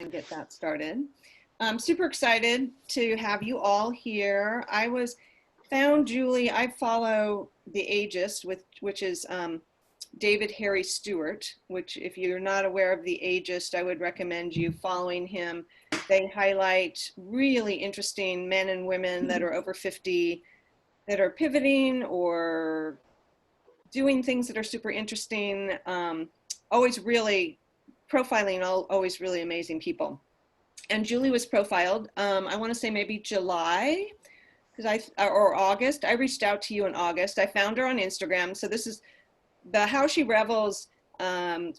and get that started. I'm super excited to have you all here. Found Julie. I follow the Ageist, which is David Harry Stewart, which if you're not aware of the Ageist, I would recommend you following him. They highlight really interesting men and women that are over 50 that are pivoting or doing things that are super interesting. Always really profiling always really amazing people. And Julie was profiled, I want to say maybe July, or August. I reached out to you in August. I found her on Instagram. So this is the How She Revels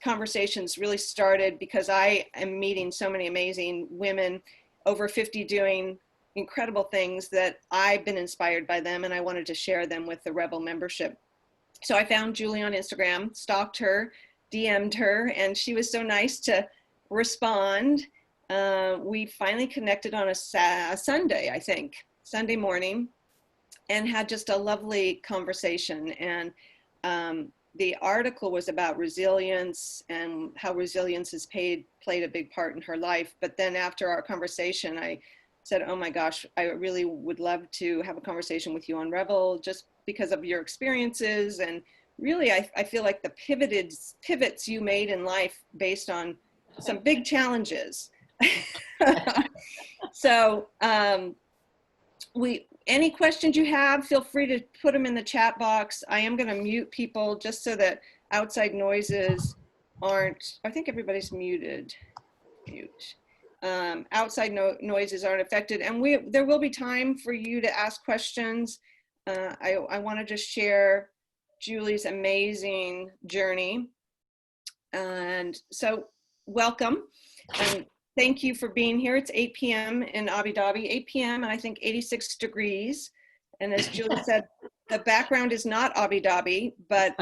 conversations really started because I am meeting so many amazing women over 50 doing incredible things that I've been inspired by them, and I wanted to share them with the Revel membership. So I found Julie on Instagram, stalked her, DM'd her, and she was so nice to respond. We finally connected on a Sunday, I think, Sunday morning, and had just a lovely conversation. And the article was about resilience and how resilience has played a big part in her life. But then after our conversation, I said, oh my gosh, I really would love to have a conversation with you on Revel just because of your experiences. And really, I feel like the pivots you made in life based on some big challenges. So any questions you have, feel free to put them in the chat box. I am going to mute people just so that outside noises aren't, I think everybody's muted. Mute. Outside noises aren't affected, and there will be time for you to ask questions. I want to just share Julie's amazing journey, and so welcome and thank you for being here. It's 8 p.m. in Abu Dhabi, 8 p.m. and I think 86 degrees. And as Julie said, the background is not Abu Dhabi, but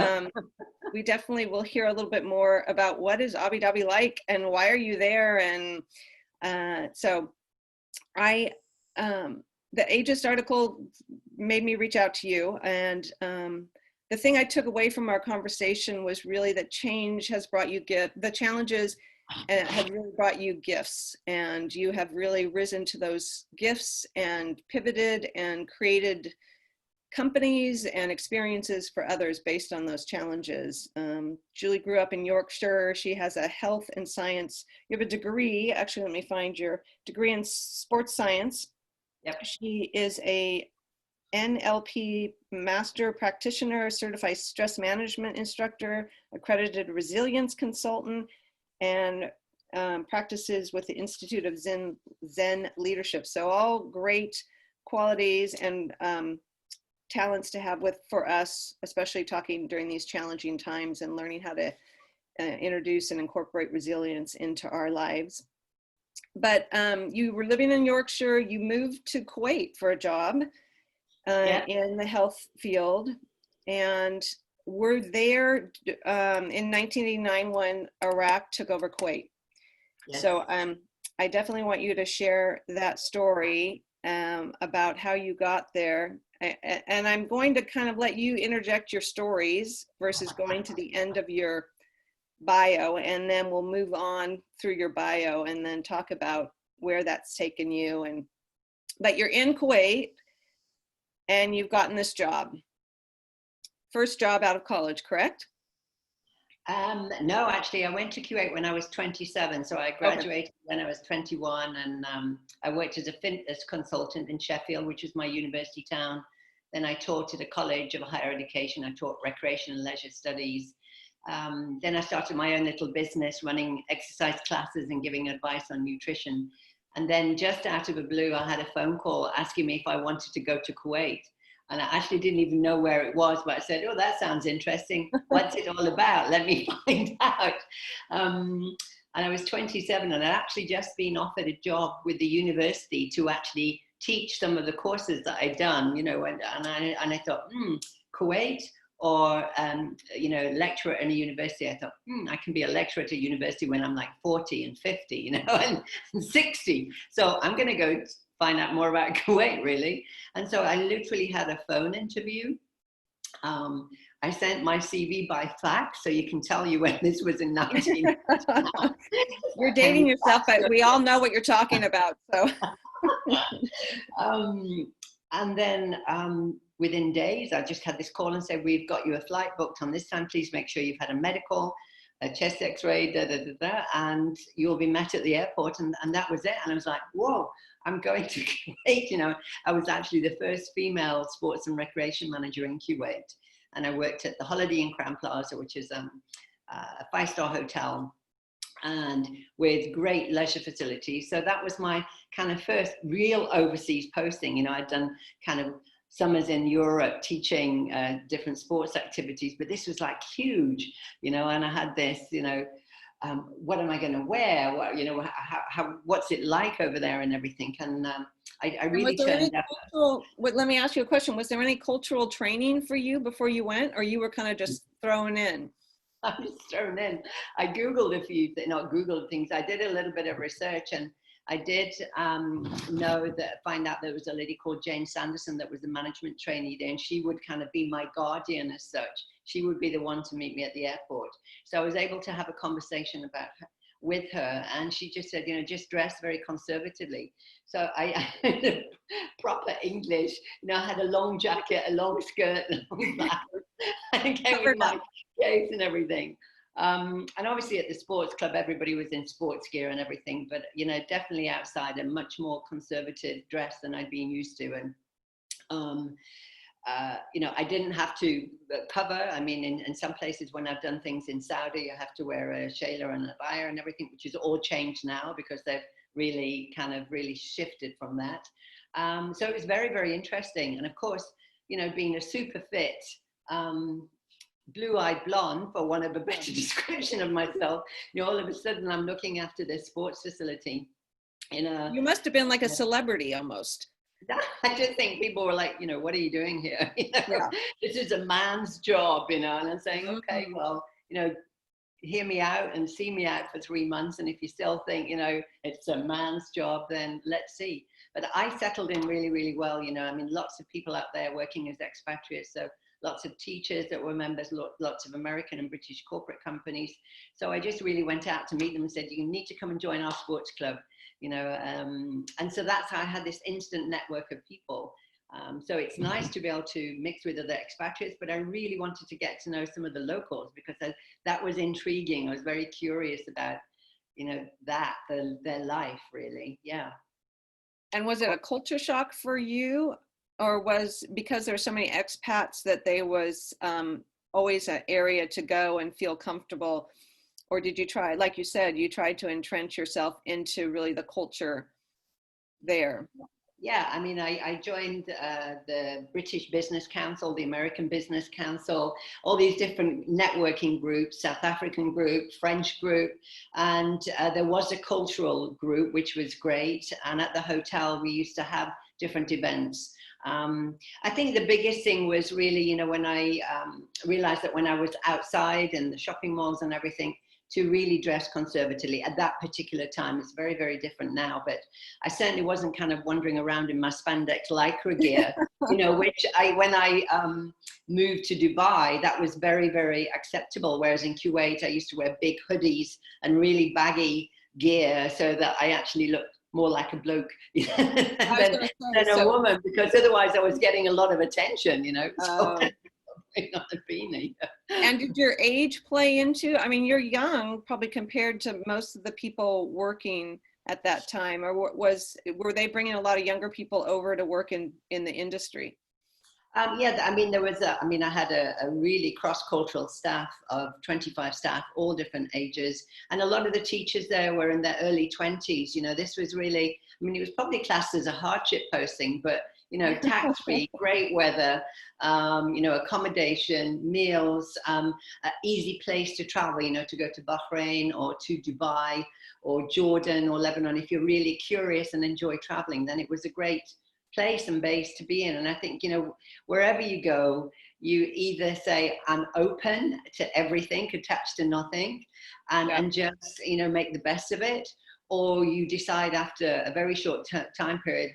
we definitely will hear a little bit more about what is Abu Dhabi like and why are you there. And so the Ageist article made me reach out to you. And the thing I took away from our conversation was really that change has brought you the challenges have really brought you gifts, and you have really risen to those gifts and pivoted and created companies and experiences for others based on those challenges. Julie grew up in Yorkshire. She has a health and science. You have a degree. Actually, let me find your degree in sports science. Yep. She is a NLP master practitioner, certified stress management instructor, accredited resilience consultant, and practices with the Institute of Zen Leadership. So all great qualities and talents to have for us, especially talking during these challenging times and learning how to introduce and incorporate resilience into our lives. But you were living in Yorkshire, you moved to Kuwait for a job in the health field, and were there in 1989 when Iraq took over Kuwait. Yes. So I definitely want you to share that story about how you got there. And I'm going to kind of let you interject your stories versus going to the end of your bio, and then we'll move on through your bio and then talk about where that's taken you. But you're in Kuwait and you've gotten this job. First job out of college, correct? No, actually, I went to Kuwait when I was 27. So I graduated when I was 21, and I worked as a fitness consultant in Sheffield, which is my university town. Then I taught at a college of higher education. I taught recreation and leisure studies. Then I started my own little business running exercise classes and giving advice on nutrition. And then just out of the blue, I had a phone call asking me if I wanted to go to Kuwait. And I actually didn't even know where it was, but I said, oh, that sounds interesting. What's it all about? Let me find out. And I was 27, and I'd actually just been offered a job with the university to actually teach some of the courses that I'd done, and I thought, Kuwait or, lecturer in a university. I thought, I can be a lecturer at a university when I'm like 40 and 50, and 60. So I'm going to go find out more about Kuwait, really. And so I literally had a phone interview I sent my CV by fax, so you can tell you when this was in 19. You're dating yourself, but we all know what you're talking about. So, and then within days, I just had this call and said, we've got you a flight booked on this time. Please make sure you've had a medical, a chest x-ray, and you'll be met at the airport. And that was it. And I was like, whoa, I'm going to Kuwait. You know, I was actually the first female sports and recreation manager in Kuwait. And I worked at the Holiday Inn Crowne Plaza, which is a 5-star hotel, and with great leisure facilities. So that was my kind of first real overseas posting. You know, I'd done kind of summers in Europe teaching different sports activities, but this was like huge, you know, and I had this, you know, what am I going to wear? What, you know, what's it like over there and everything. And I really turned out. Let me ask you a question. Was there any cultural training for you before you went, or you were kind of just thrown in? I was thrown in. I Googled a few, not Googled things. I did a little bit of research, and I did find out there was a lady called Jane Sanderson that was a management trainee there, and she would kind of be my guardian as such. She would be the one to meet me at the airport. So I was able to have a conversation with her, and she just said, you know, just dress very conservatively. So I had proper English, you know, I had a long jacket, a long skirt, and all that. I came with my case and everything. And obviously at the sports club, everybody was in sports gear and everything, but, you know, definitely outside a much more conservative dress than I'd been used to. And, you know, I didn't have to cover. I mean, in some places when I've done things in Saudi, you have to wear a shayla and a abaya and everything, which is all changed now because they've really shifted from that. So it was very, very interesting. And of course, you know, being a super fit, blue-eyed blonde, for one of a better description of myself, you know, all of a sudden I'm looking after this sports facility. You must have been like a celebrity almost. I just think people were like, you know, what are you doing here? You know, yeah. This is a man's job, you know, and I'm saying, okay, well, you know, hear me out and see me out for 3 months. And if you still think, you know, it's a man's job, then let's see. But I settled in really, really well, you know. I mean, lots of people out there working as expatriates. So lots of teachers that were members, lots of American and British corporate companies. So I just really went out to meet them and said, you need to come and join our sports club, you know. And so that's how I had this instant network of people. So it's nice to be able to mix with other expatriates, but I really wanted to get to know some of the locals because that was intriguing. I was very curious about, you know, their life really. Yeah. And was it a culture shock for you, or was because there were so many expats that there was always an area to go and feel comfortable? Or did you try, like you said, you tried to entrench yourself into really the culture there? Yeah, I mean, I joined the British Business Council, the American Business Council, all these different networking groups, South African group, French group, and there was a cultural group, which was great. And at the hotel, we used to have different events. I think the biggest thing was really, you know, when I realized that when I was outside in the shopping malls and everything, to really dress conservatively at that particular time. It's very, very different now, but I certainly wasn't kind of wandering around in my spandex lycra gear, you know, which when I moved to Dubai, that was very, very acceptable. Whereas in Kuwait, I used to wear big hoodies and really baggy gear so that I actually looked more like a bloke than a woman, because otherwise I was getting a lot of attention, you know. Not a beanie. And did your age play into? I mean, you're young, probably compared to most of the people working at that time, or were they bringing a lot of younger people over to work in the industry? Yeah, I mean, I had a really cross-cultural staff of 25 staff, all different ages. And a lot of the teachers there were in their early 20s. You know, this was really, I mean, it was probably classed as a hardship posting, but, you know, tax-free, great weather, you know, accommodation, meals, easy place to travel, you know, to go to Bahrain or to Dubai or Jordan or Lebanon. If you're really curious and enjoy traveling, then it was a great place and base to be in. And I think, you know, wherever you go, you either say, I'm open to everything, attached to nothing, and just, you know, make the best of it, or you decide after a very short time period,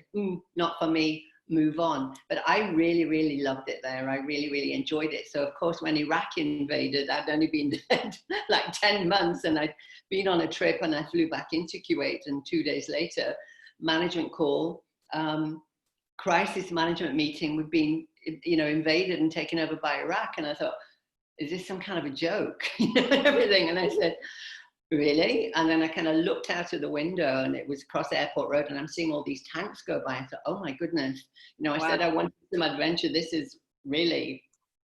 not for me, move on. But I really, really loved it there. I really, really enjoyed it. So of course, when Iraq invaded, I'd only been dead like 10 months, and I'd been on a trip, and I flew back into Kuwait, and 2 days later, management call, crisis management meeting, we've been, invaded and taken over by Iraq. And I thought, is this some kind of a joke? And everything. And I said, really? And then I kind of looked out of the window, and it was across Airport Road, and I'm seeing all these tanks go by. I thought, oh my goodness. I Wow. said, I wanted some adventure. This is really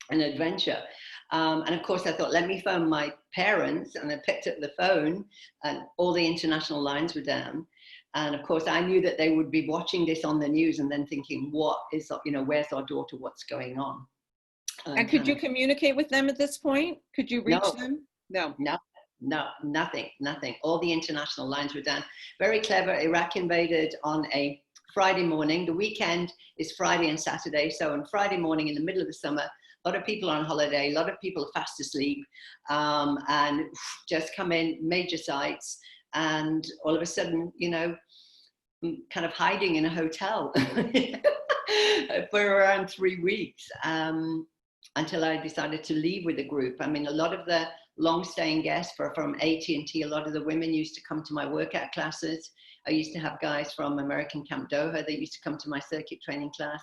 an adventure. And of course I thought, let me phone my parents, and I picked up the phone, and all the international lines were down. And of course I knew that they would be watching this on the news and then thinking, where's our daughter? What's going on? And could you communicate with them at this point? Could you reach them? No. No, nothing. All the international lines were down. Very clever. Iraq invaded on a Friday morning. The weekend is Friday and Saturday. So on Friday morning in the middle of the summer, a lot of people are on holiday, a lot of people are fast asleep, and just come in, major sites, and all of a sudden, kind of hiding in a hotel for around 3 weeks, until I decided to leave with the group. I mean, a lot of the long-staying guests from AT&T, a lot of the women used to come to my workout classes. I used to have guys from American Camp Doha. They used to come to my circuit training class.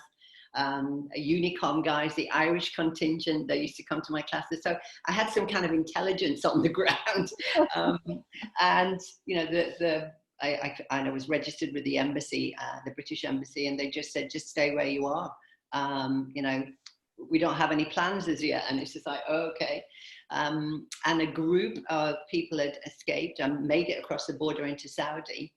Unicom guys, the Irish contingent, they used to come to my classes. So I had some kind of intelligence on the ground. And, I was registered with the embassy, the British embassy, and they just said, just stay where you are. We don't have any plans as yet. And it's just like, oh, okay. And a group of people had escaped and made it across the border into Saudi.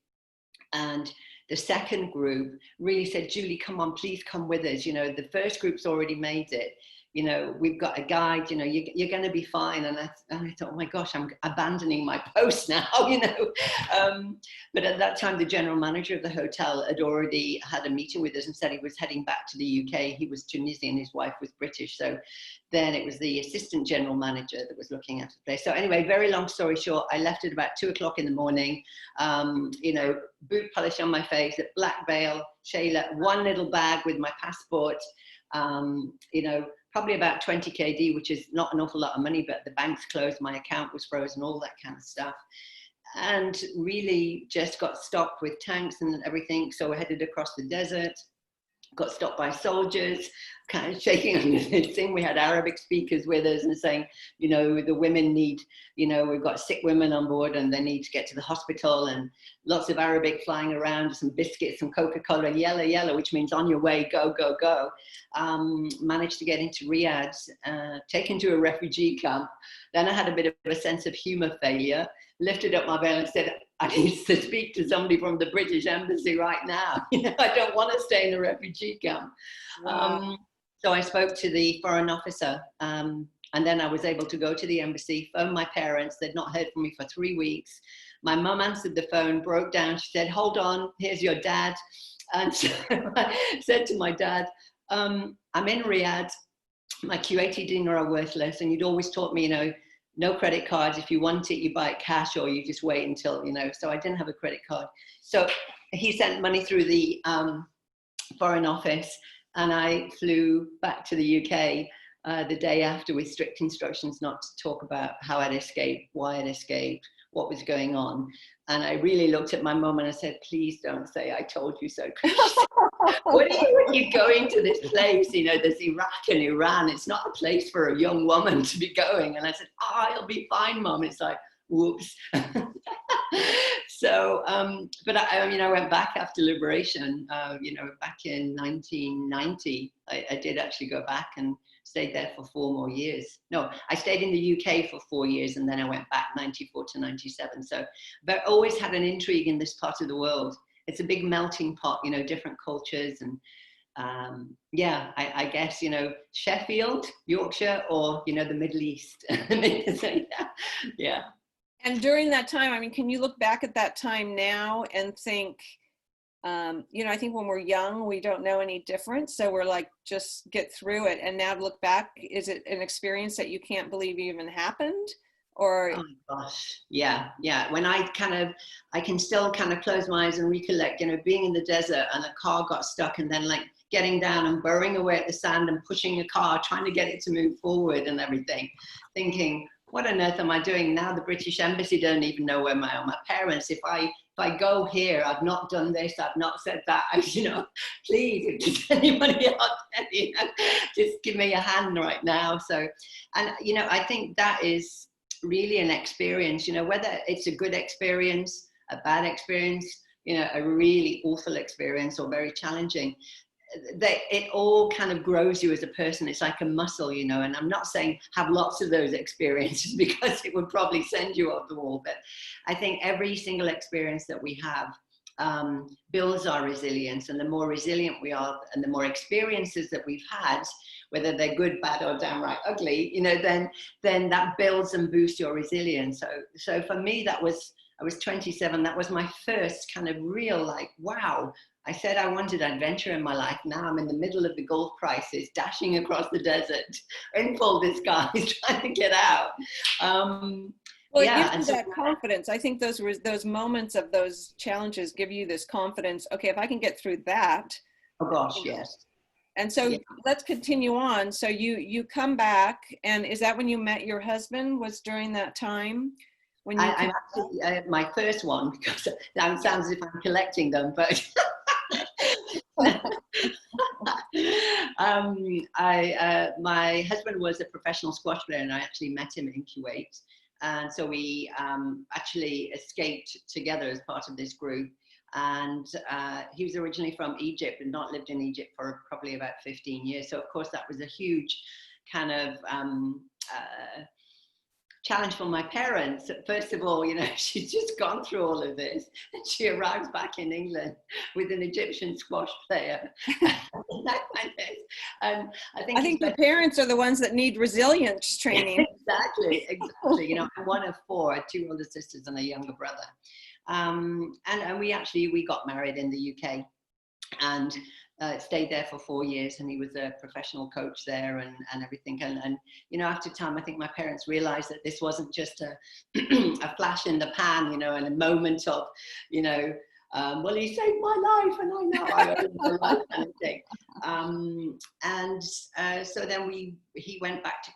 And the second group really said, Julie, come on, please come with us. The first group's already made it. We've got a guide, you're going to be fine. And I thought, oh my gosh, I'm abandoning my post now, But at that time, the general manager of the hotel had already had a meeting with us and said he was heading back to the UK. He was Tunisian, his wife was British. So then it was the assistant general manager that was looking at the place. So anyway, very long story short, I left at about 2:00 in the morning, boot polish on my face, a black veil, Shayla, one little bag with my passport, probably about 20 KD, which is not an awful lot of money, but the bank's closed, my account was frozen, all that kind of stuff. And really just got stopped with tanks and everything. So we headed across the desert, got stopped by soldiers, kind of shaking on this thing. We had Arabic speakers with us and saying, the women need, we've got sick women on board and they need to get to the hospital, and lots of Arabic flying around, some biscuits, some Coca-Cola, and yellow, which means on your way, go, go, go. Managed to get into Riyadh, taken to a refugee camp. Then I had a bit of a sense of humor failure, lifted up my veil and said, I need to speak to somebody from the British embassy right now. I don't want to stay in a refugee camp. Wow. So I spoke to the foreign officer, and then I was able to go to the embassy, phone my parents. They'd not heard from me for 3 weeks. My mum answered the phone, broke down. She said, hold on, here's your dad. And so I said to my dad, I'm in Riyadh. My Kuwaiti dinar are worthless. And you'd always taught me, no credit cards. If you want it, you buy it cash, or you just wait until, so I didn't have a credit card. So he sent money through the foreign office, and I flew back to the UK the day after with strict instructions not to talk about how I'd escaped, why I'd escaped, what was going on. And I really looked at my mum and I said, please don't say I told you so. What are you going to this place? There's Iraq and Iran. It's not a place for a young woman to be going. And I said, I'll be fine, Mum. It's like, whoops. So, but I went back after liberation, back in 1990, I did actually go back and stayed there for 4 more years. No, I stayed in the UK for 4 years, and then I went back 94 to 97. So, but always had an intrigue in this part of the world. It's a big melting pot, different cultures. And I guess, Sheffield, Yorkshire, or, the Middle East. Yeah. And during that time, can you look back at that time now and think, I think when we're young, we don't know any different. So we're like, just get through it. And now to look back, is it an experience that you can't believe even happened? Or oh my gosh, yeah. When I can still kind of close my eyes and recollect, being in the desert and the car got stuck, and then like getting down and burrowing away at the sand and pushing a car, trying to get it to move forward and everything, thinking, what on earth am I doing now? The British Embassy don't even know where my parents. If I go here, I've not done this, I've not said that. Please, if there's anybody out there, just give me a hand right now. So, and I think that is really an experience. Whether it's a good experience, a bad experience, a really awful experience, or very challenging, it all kind of grows you as a person. It's like a muscle, and I'm not saying have lots of those experiences because it would probably send you off the wall, but I think every single experience that we have builds our resilience, and the more resilient we are and the more experiences that we've had, whether they're good, bad, or downright ugly, then that builds and boosts your resilience. So for me, I was 27. That was my first kind of real, like, wow, I said I wanted adventure in my life. Now I'm in the middle of the Gulf crisis, dashing across the desert in full disguise, trying to get out. Well, it gives you that confidence. I think those moments of those challenges give you this confidence. Okay, if I can get through that. Oh gosh, yes. And so let's continue on. So you come back, and is that when you met your husband? Was during that time? When you I'm actually my first one, because that sounds as if I'm collecting them, but my husband was a professional squash player, and I actually met him in Kuwait, and so we actually escaped together as part of this group. And he was originally from Egypt and not lived in Egypt for probably about 15 years. So of course that was a huge kind of challenge for my parents. First of all, she's just gone through all of this, and she arrives back in England with an Egyptian squash player. And I think the parents are the ones that need resilience training. Exactly. I'm one of four, 2 older sisters and a younger brother. And we got married in the UK, and stayed there for 4 years, and he was a professional coach there and everything. And after time, I think my parents realized that this wasn't just a flash in the pan, and a moment of, well, he saved my life, and I know I owe him my life, kind of thing. So then he went back to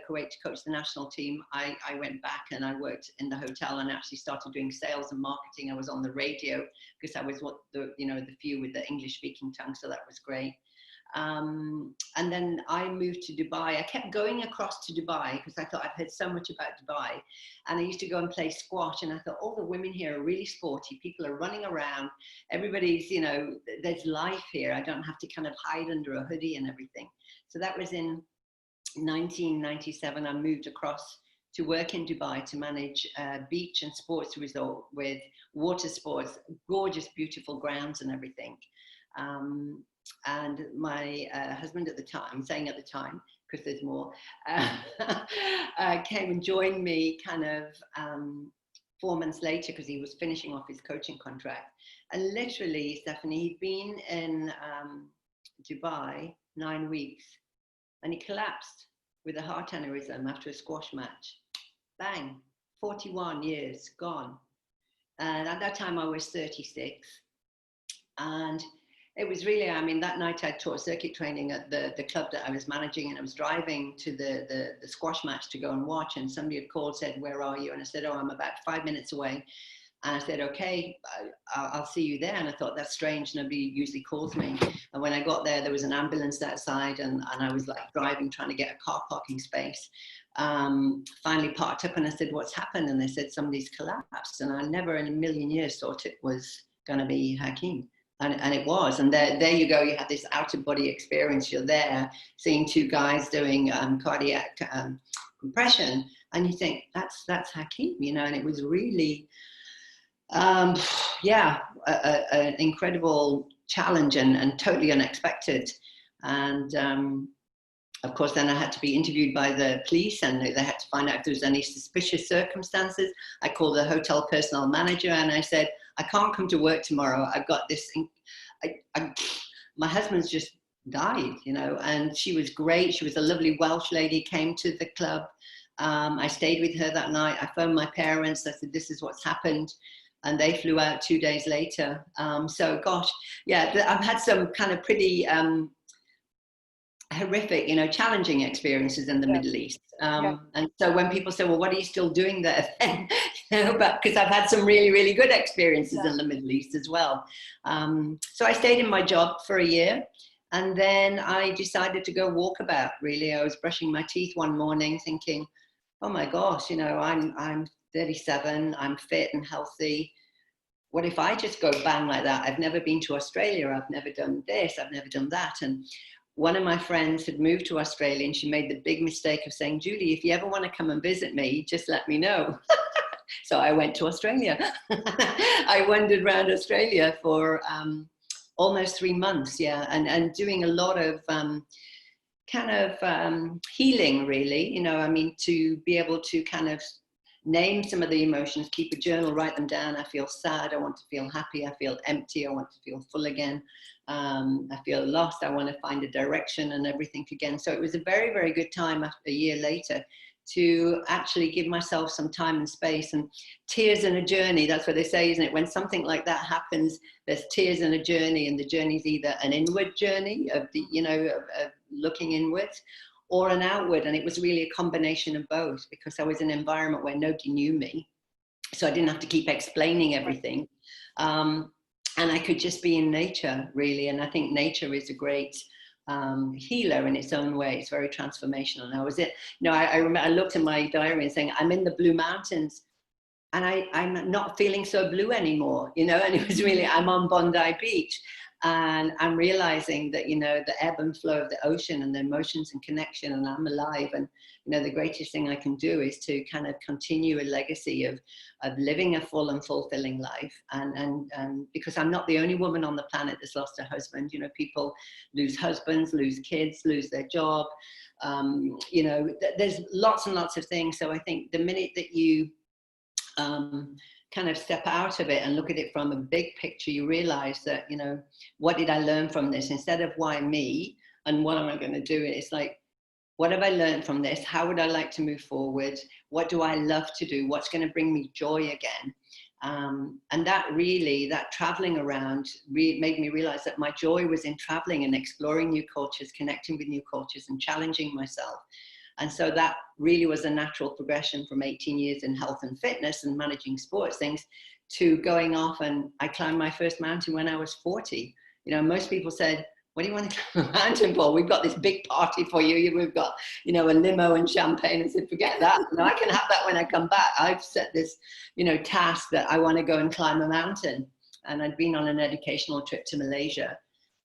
Kuwait to coach the national team. I went back and I worked in the hotel and actually started doing sales and marketing. I was on the radio because I was the few with the English speaking tongue, so that was great. And then I moved to Dubai. I kept going across to Dubai because I thought I'd heard so much about Dubai, and I used to go and play squash, and I thought all the women here are really sporty. People are running around. Everybody's, there's life here. I don't have to kind of hide under a hoodie and everything. So that was in 1997. I moved across to work in Dubai to manage a beach and sports resort with water sports, gorgeous, beautiful grounds and everything. And my husband at the time, saying at the time, because there's more, came and joined me kind of 4 months later because he was finishing off his coaching contract. And literally, Stephanie, he'd been in Dubai 9 weeks, and he collapsed with a heart aneurysm after a squash match. Bang, 41 years gone. And at that time I was 36. And it was really, that night I taught circuit training at the club that I was managing, and I was driving to the squash match to go and watch, and somebody had called, said, "Where are you?" And I said, "Oh, I'm about 5 minutes away." And I said, "Okay, I'll see you there." And I thought, that's strange, nobody usually calls me. And when I got there, there was an ambulance outside, and I was like driving, trying to get a car parking space. Finally parked up, and I said, "What's happened?" And they said, "Somebody's collapsed." And I never in a million years thought it was going to be Hakeem. And it was. And there you go, you had this out-of-body experience. You're there seeing 2 guys doing cardiac compression, and you think, that's Hakeem, and it was really, an incredible challenge and totally unexpected. And of course, then I had to be interviewed by the police, and they had to find out if there was any suspicious circumstances. I called the hotel personnel manager, and I said, "I can't come to work tomorrow. I've got this, my husband's just died, and she was great. She was a lovely Welsh lady, came to the club. I stayed with her that night. I phoned my parents. I said, "This is what's happened." and they flew out 2 days later. So gosh, yeah, I've had some kind of pretty horrific, challenging experiences in the Yeah. Middle East. Yeah. And so when people say, well, what are you still doing there then? But because I've had some really, really good experiences Yeah. in the Middle East as well. So I stayed in my job for a year, and then I decided to go walkabout, really. I was brushing my teeth one morning thinking, oh my gosh, I'm 37, I'm fit and healthy. What if I just go bang like that? I've never been to Australia. I've never done this. I've never done that. And one of my friends had moved to Australia, and she made the big mistake of saying, Julie, if you ever want to come and visit me, just let me know. So I went to Australia. I wandered around Australia for almost 3 months, yeah, and doing a lot of healing, really. I mean, to be able to kind of name some of the emotions, keep a journal, write them down. I feel sad, I want to feel happy, I feel empty, I want to feel full again. I feel lost, I want to find a direction and everything again. So it was a very, very good time a year later to actually give myself some time and space. And tears in a journey, that's what they say, isn't it? When something like that happens, there's tears in a journey, and the journey is either an inward journey of the, of looking inwards, or an outward. And it was really a combination of both, because I was in an environment where nobody knew me. So I didn't have to keep explaining everything. And I could just be in nature, really. And I think nature is a great healer in its own way. It's very transformational. And I was I remember I looked at my diary and saying, I'm in the Blue Mountains, and I'm not feeling so blue anymore, and it was really, I'm on Bondi Beach. And I'm realizing that, the ebb and flow of the ocean and the emotions and connection, and I'm alive. And, the greatest thing I can do is to kind of continue a legacy of living a full and fulfilling life. And because I'm not the only woman on the planet that's lost a husband. People lose husbands, lose kids, lose their job. There's lots and lots of things. So I think the minute that you kind of step out of it and look at it from a big picture, you realize that, what did I learn from this? Instead of why me and what am I going to do? It's like, what have I learned from this? How would I like to move forward? What do I love to do? What's going to bring me joy again? And that traveling around made me realize that my joy was in traveling and exploring new cultures, connecting with new cultures, and challenging myself. And so that really was a natural progression from 18 years in health and fitness and managing sports things to going off. And I climbed my first mountain when I was 40. Most people said, what do you want to climb a mountain for? We've got this big party for you. We've got, a limo and champagne. I said, forget that. I can have that when I come back. I've set this, task that I want to go and climb a mountain. And I'd been on an educational trip to Malaysia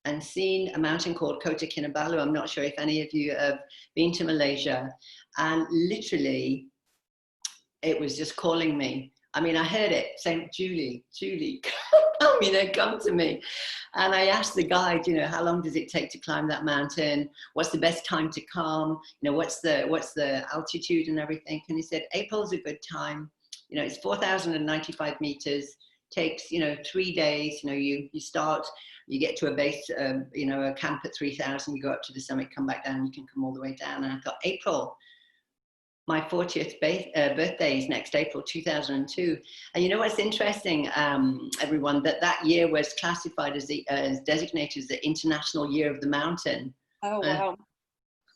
and seen a mountain called Kota Kinabalu. I'm not sure if any of you have been to Malaysia. And literally, it was just calling me. I mean, I heard it saying, Julie, come to me. And I asked the guide, how long does it take to climb that mountain? What's the best time to come? What's the altitude and everything? And he said, April's a good time. It's 4,095 meters. Takes 3 days. You start, you get to a base, a camp at 3,000. You go up to the summit, come back down. You can come all the way down. And I thought, April, my 40th birthday is next April 2002. And what's interesting, everyone, that year was classified as designated as the International Year of the Mountain. Oh wow.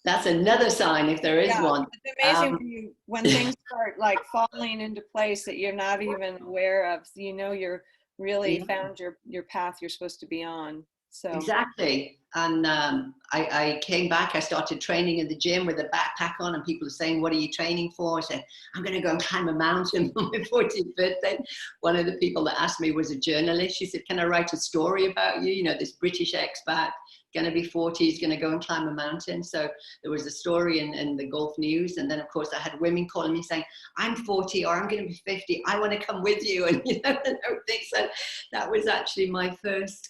That's another sign, if there is one. It's amazing when things start like falling into place that you're not even aware of. You're really found your path you're supposed to be on. So exactly. And I came back, I started training in the gym with a backpack on, and people are saying, what are you training for? I said, I'm going to go and climb a mountain on my 40th birthday. One of the people that asked me was a journalist. She said, can I write a story about you? This British expat, going to be 40, he's going to go and climb a mountain. So there was a story in the Gulf News. And then, of course, I had women calling me saying, I'm 40 or I'm going to be 50. I want to come with you. And, and everything. So that was actually my first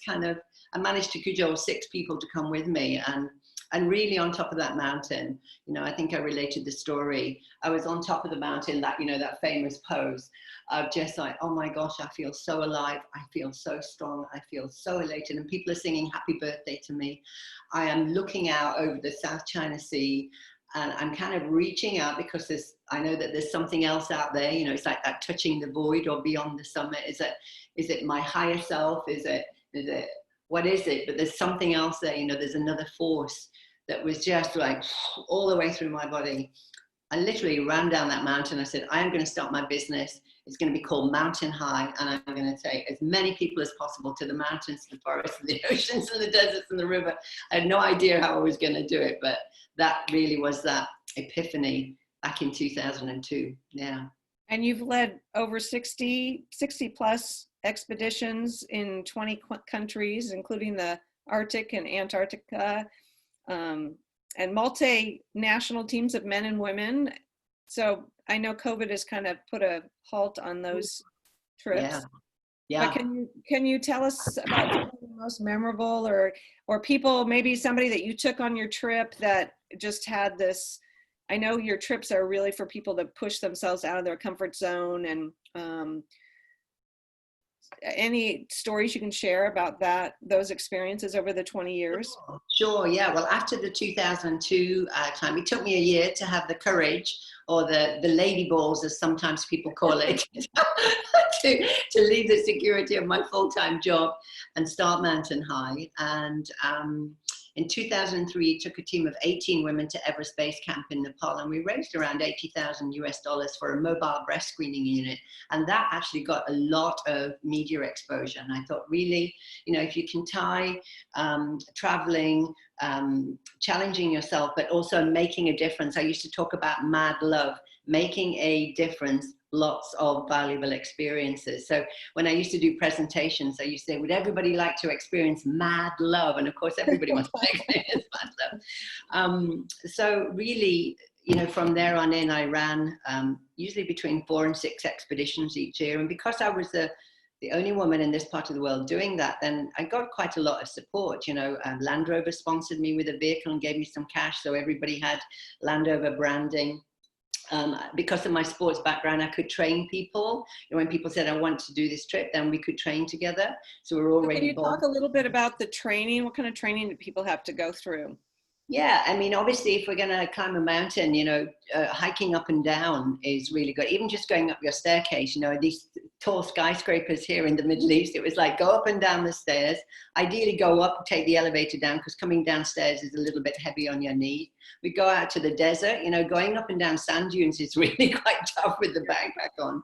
I managed to cajole 6 people to come with me. And really on top of that mountain, I think I related the story. I was on top of the mountain, that famous pose of just like, oh my gosh, I feel so alive. I feel so strong. I feel so elated. And people are singing happy birthday to me. I am looking out over the South China Sea. and I'm kind of reaching out because I know that there's something else out there. You know, it's like that touching the void or beyond the summit. Is it my higher self? Is it what is it? But there's something else there. You know, there's another force that was just like all the way through my body. I literally ran down that mountain. I said, I am going to start my business. It's going to be called Mountain High. And I'm going to take as many people as possible to the mountains, the forests, and the oceans, and the deserts, and the river. I had no idea how I was going to do it, but that really was that epiphany back in 2002. Yeah. And you've led over 60 plus expeditions in 20 countries, including the Arctic and Antarctica. And multinational teams of men and women. So I know COVID has kind of put a halt on those trips. Yeah. Yeah. But can you tell us about the most memorable or people, maybe somebody that you took on your trip that just had this? I know your trips are really for people to push themselves out of their comfort zone, and any stories you can share about those experiences over the 20 years? Sure, yeah. Well, after the 2002 time, it took me a year to have the courage, or the lady balls, as sometimes people call it, to leave the security of my full-time job and start Mountain High. And in 2003, took a team of 18 women to Everest Base Camp in Nepal, and we raised around $80,000 for a mobile breast screening unit. And that actually got a lot of media exposure. And I thought, really, you know, if you can tie traveling, challenging yourself, but also making a difference. I used to talk about mad love, making a difference, lots of valuable experiences. So when I used to do presentations, I used to say, would everybody like to experience mad love? And of course, everybody wants to experience mad love. So really, you know, from there on in, I ran usually between 4 and 6 expeditions each year. And because I was the only woman in this part of the world doing that, then I got quite a lot of support. You know, Land Rover sponsored me with a vehicle and gave me some cash, so everybody had Land Rover branding. Because of my sports background, I could train people. And when people said, I want to do this trip, then we could train together. So we're already. Can you talk a little bit about the training? What kind of training do people have to go through? Yeah, I mean, obviously, if we're going to climb a mountain, you know, hiking up and down is really good. Even just going up your staircase, you know, these tall skyscrapers here in the Middle East, it was like go up and down the stairs. Ideally, go up, take the elevator down, because coming downstairs is a little bit heavy on your knee. We go out to the desert, you know, going up and down sand dunes is really quite tough with the backpack on.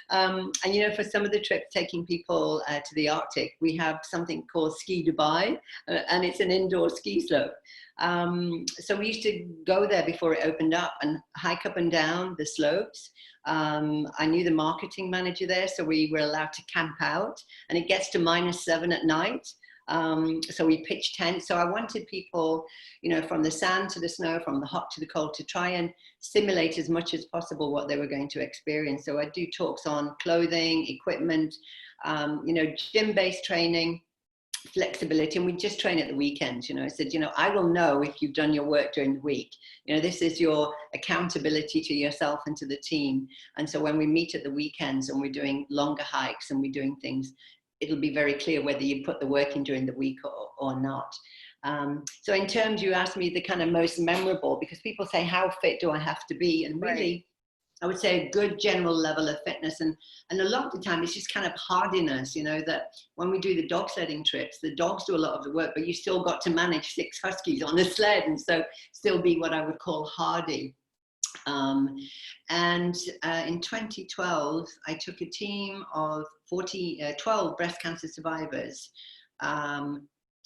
And, you know, for some of the trips, taking people to the Arctic, we have something called Ski Dubai, and it's an indoor ski slope. So we used to go there before it opened up and hike up and down the slopes. I knew the marketing manager there, so we were allowed to camp out, and it gets to -7 at night. So we pitched tents. So I wanted people, you know, from the sand to the snow, from the hot to the cold, to try and simulate as much as possible what they were going to experience. So I do talks on clothing, equipment, you know, gym-based training, flexibility, and we just train at the weekends. You know, I said, you know, I will know if you've done your work during the week. You know, this is your accountability to yourself and to the team. And so when we meet at the weekends and we're doing longer hikes and we're doing things, it'll be very clear whether you put the work in during the week or not. So in terms, you asked me the kind of most memorable, because people say, how fit do I have to be? And really, right, I would say a good general level of fitness. And a lot of the time it's just kind of hardiness, you know, that when we do the dog sledding trips, the dogs do a lot of the work, but you still got to manage 6 huskies on a sled, and so still be what I would call hardy. In 2012, I took a team of 12 breast cancer survivors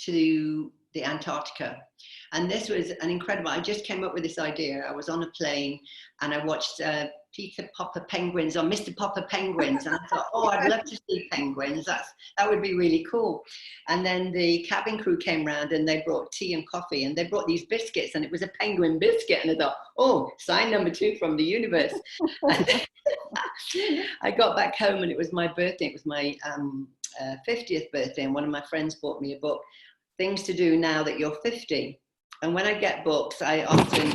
to the Antarctica. And this was an incredible, I just came up with this idea. I was on a plane and I watched Peter Popper penguins, or Mr. Popper penguins. And I thought, oh, I'd love to see penguins. That would be really cool. And then the cabin crew came round and they brought tea and coffee, and they brought these biscuits, and it was a penguin biscuit. And I thought, oh, sign number 2 from the universe. I got back home and it was my birthday. It was my 50th birthday. And one of my friends bought me a book, Things to Do Now That You're 50. And when I get books, I often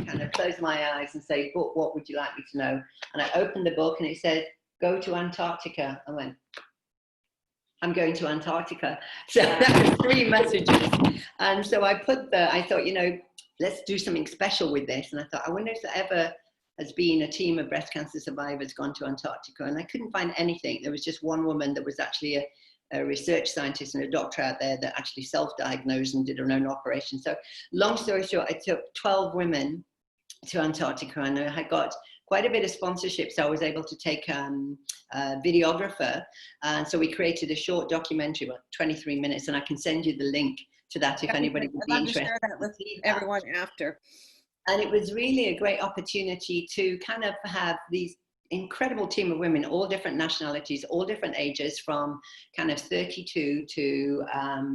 kind of close my eyes and say, book, what would you like me to know? And I opened the book and it said, go to Antarctica. I went, I'm going to Antarctica. So that was 3 messages. And so I thought, you know, let's do something special with this. And I thought, I wonder if there ever has been a team of breast cancer survivors gone to Antarctica. And I couldn't find anything. There was just one woman that was actually a research scientist and a doctor out there that actually self-diagnosed and did her own operation. So long story short, I took 12 women to Antarctica, and I had got quite a bit of sponsorship, so I was able to take a videographer, and so we created a short documentary, about 23 minutes, and I can send you the link to that if anybody would be interested. I'd love to share that with everyone after. And it was really a great opportunity to kind of have these incredible team of women, all different nationalities, all different ages, from kind of 32 to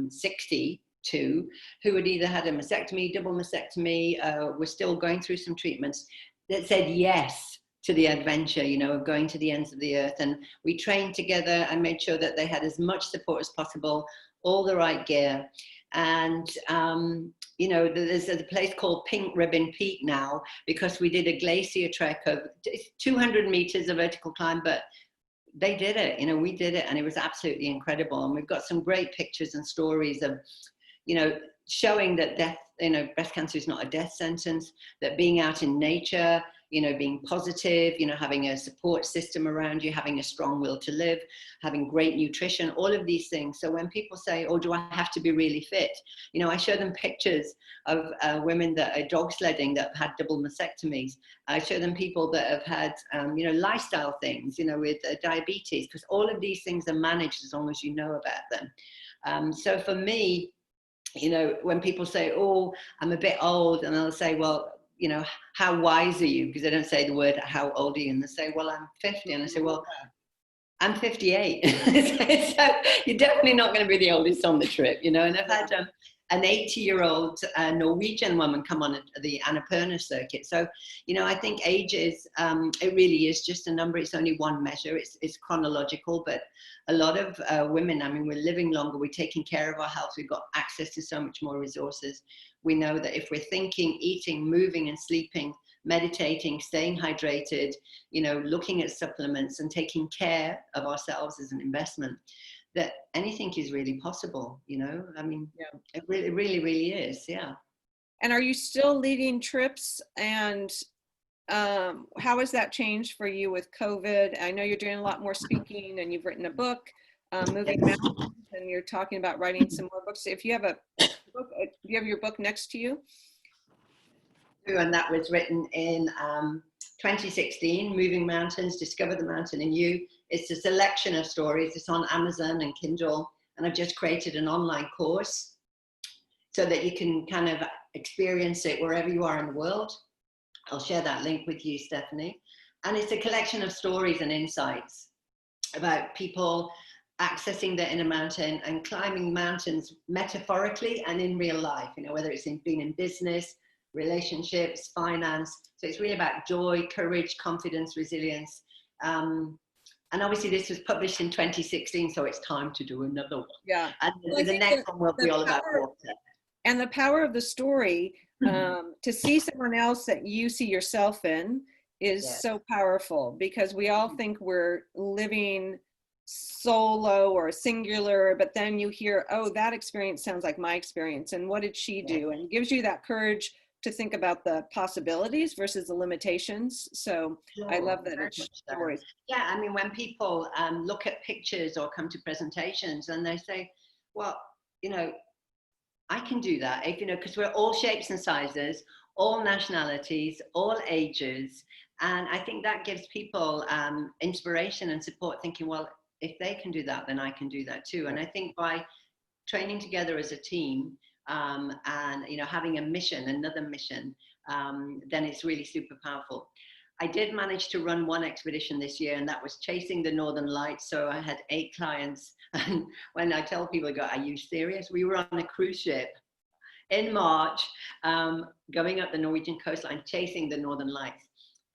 62, who had either had a mastectomy, double mastectomy, were still going through some treatments, that said yes to the adventure, you know, of going to the ends of the earth. And we trained together and made sure that they had as much support as possible, all the right gear. And, you know, there's a place called Pink Ribbon Peak now, because we did a glacier trek of 200 meters of vertical climb, but they did it, you know, we did it, and it was absolutely incredible. And we've got some great pictures and stories of, you know, showing that death, you know, breast cancer is not a death sentence, that being out in nature, you know, being positive, you know, having a support system around you, having a strong will to live, having great nutrition, all of these things. So when people say, oh, do I have to be really fit? You know, I show them pictures of women that are dog sledding that have had double mastectomies. I show them people that have had, you know, lifestyle things, you know, with diabetes, because all of these things are managed as long as you know about them. So for me, you know, when people say, oh, I'm a bit old, and I'll say, well, you know, how wise are you? Because they don't say the word, how old are you? And they say, well, I'm 50. And I say, well, I'm 58. So you're definitely not going to be the oldest on the trip, you know. And I've had an 80-year-old Norwegian woman come on the Annapurna circuit. So, you know, I think age is, it really is just a number. It's only one measure. It's chronological, but a lot of women, I mean, we're living longer, we're taking care of our health, we've got access to so much more resources. We know that if we're thinking, eating, moving and sleeping, meditating, staying hydrated, you know, looking at supplements and taking care of ourselves as an investment, that anything is really possible, you know. I mean, yeah. It really is, yeah. And are you still leading trips? And how has that changed for you with COVID? I know you're doing a lot more speaking, and you've written a book, Moving Mountains, and you're talking about writing some more books. If you have a book, do you have your book next to you? And that was written in 2016, Moving Mountains, Discover the Mountain in You. It's a selection of stories. It's on Amazon and Kindle. And I've just created an online course so that you can kind of experience it wherever you are in the world. I'll share that link with you, Stephanie. And it's a collection of stories and insights about people accessing their inner mountain and climbing mountains metaphorically and in real life, you know, whether it's being in business, relationships, finance. So it's really about joy, courage, confidence, resilience. And obviously this was published in 2016, so it's time to do another one. Yeah. And the next one will be all about water. And the power of the story, to see someone else that you see yourself in is so powerful, because we all think we're living solo or singular, but then you hear, oh, that experience sounds like my experience, and what did she do? And it gives you that courage to think about the possibilities versus the limitations. So I love that it's stories. Yeah, I mean, when people look at pictures or come to presentations and they say, well, you know, I can do that, if, you know, because we're all shapes and sizes, all nationalities, all ages. And I think that gives people inspiration and support, thinking, well, if they can do that, then I can do that too. And I think by training together as a team, and, you know, having a mission, another mission, then it's really super powerful. I did manage to run one expedition this year, and that was chasing the Northern Lights. So I had 8 clients. And when I tell people, I go, are you serious? We were on a cruise ship in March, going up the Norwegian coastline, chasing the Northern Lights.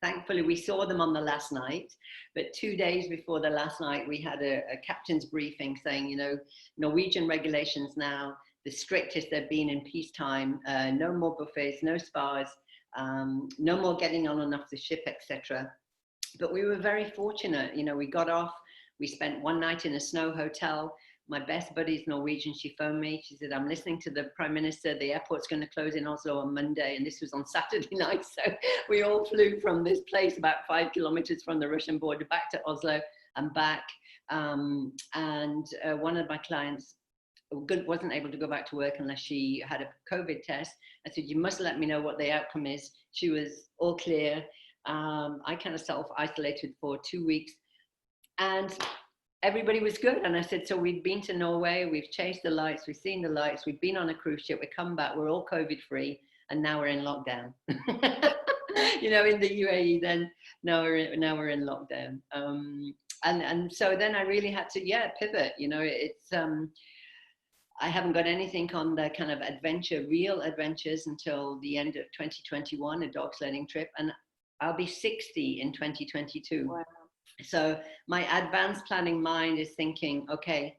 Thankfully, we saw them on the last night, but 2 days before the last night, we had a captain's briefing saying, you know, Norwegian regulations now, the strictest they've been in peacetime, no more buffets, no spas, no more getting on and off the ship, etc. But we were very fortunate, you know, we got off, we spent one night in a snow hotel, My best buddy's Norwegian. She phoned me. She said, I'm listening to the Prime Minister. The airport's going to close in Oslo on Monday. And this was on Saturday night. So we all flew from this place about 5 kilometers from the Russian border back to Oslo and back. One of my clients wasn't able to go back to work unless she had a COVID test. I said, you must let me know what the outcome is. She was all clear. I kind of self-isolated for 2 weeks. And everybody was good. And I said, so we've been to Norway, we've chased the lights, we've seen the lights, we've been on a cruise ship, we come back, we're all COVID free, and now we're in lockdown. You know, in the UAE, then now we're in lockdown. And so then I really had to, pivot. You know, it's, I haven't got anything on the kind of real adventures until the end of 2021, a dog sledding trip. And I'll be 60 in 2022. Wow. So my advanced planning mind is thinking, okay,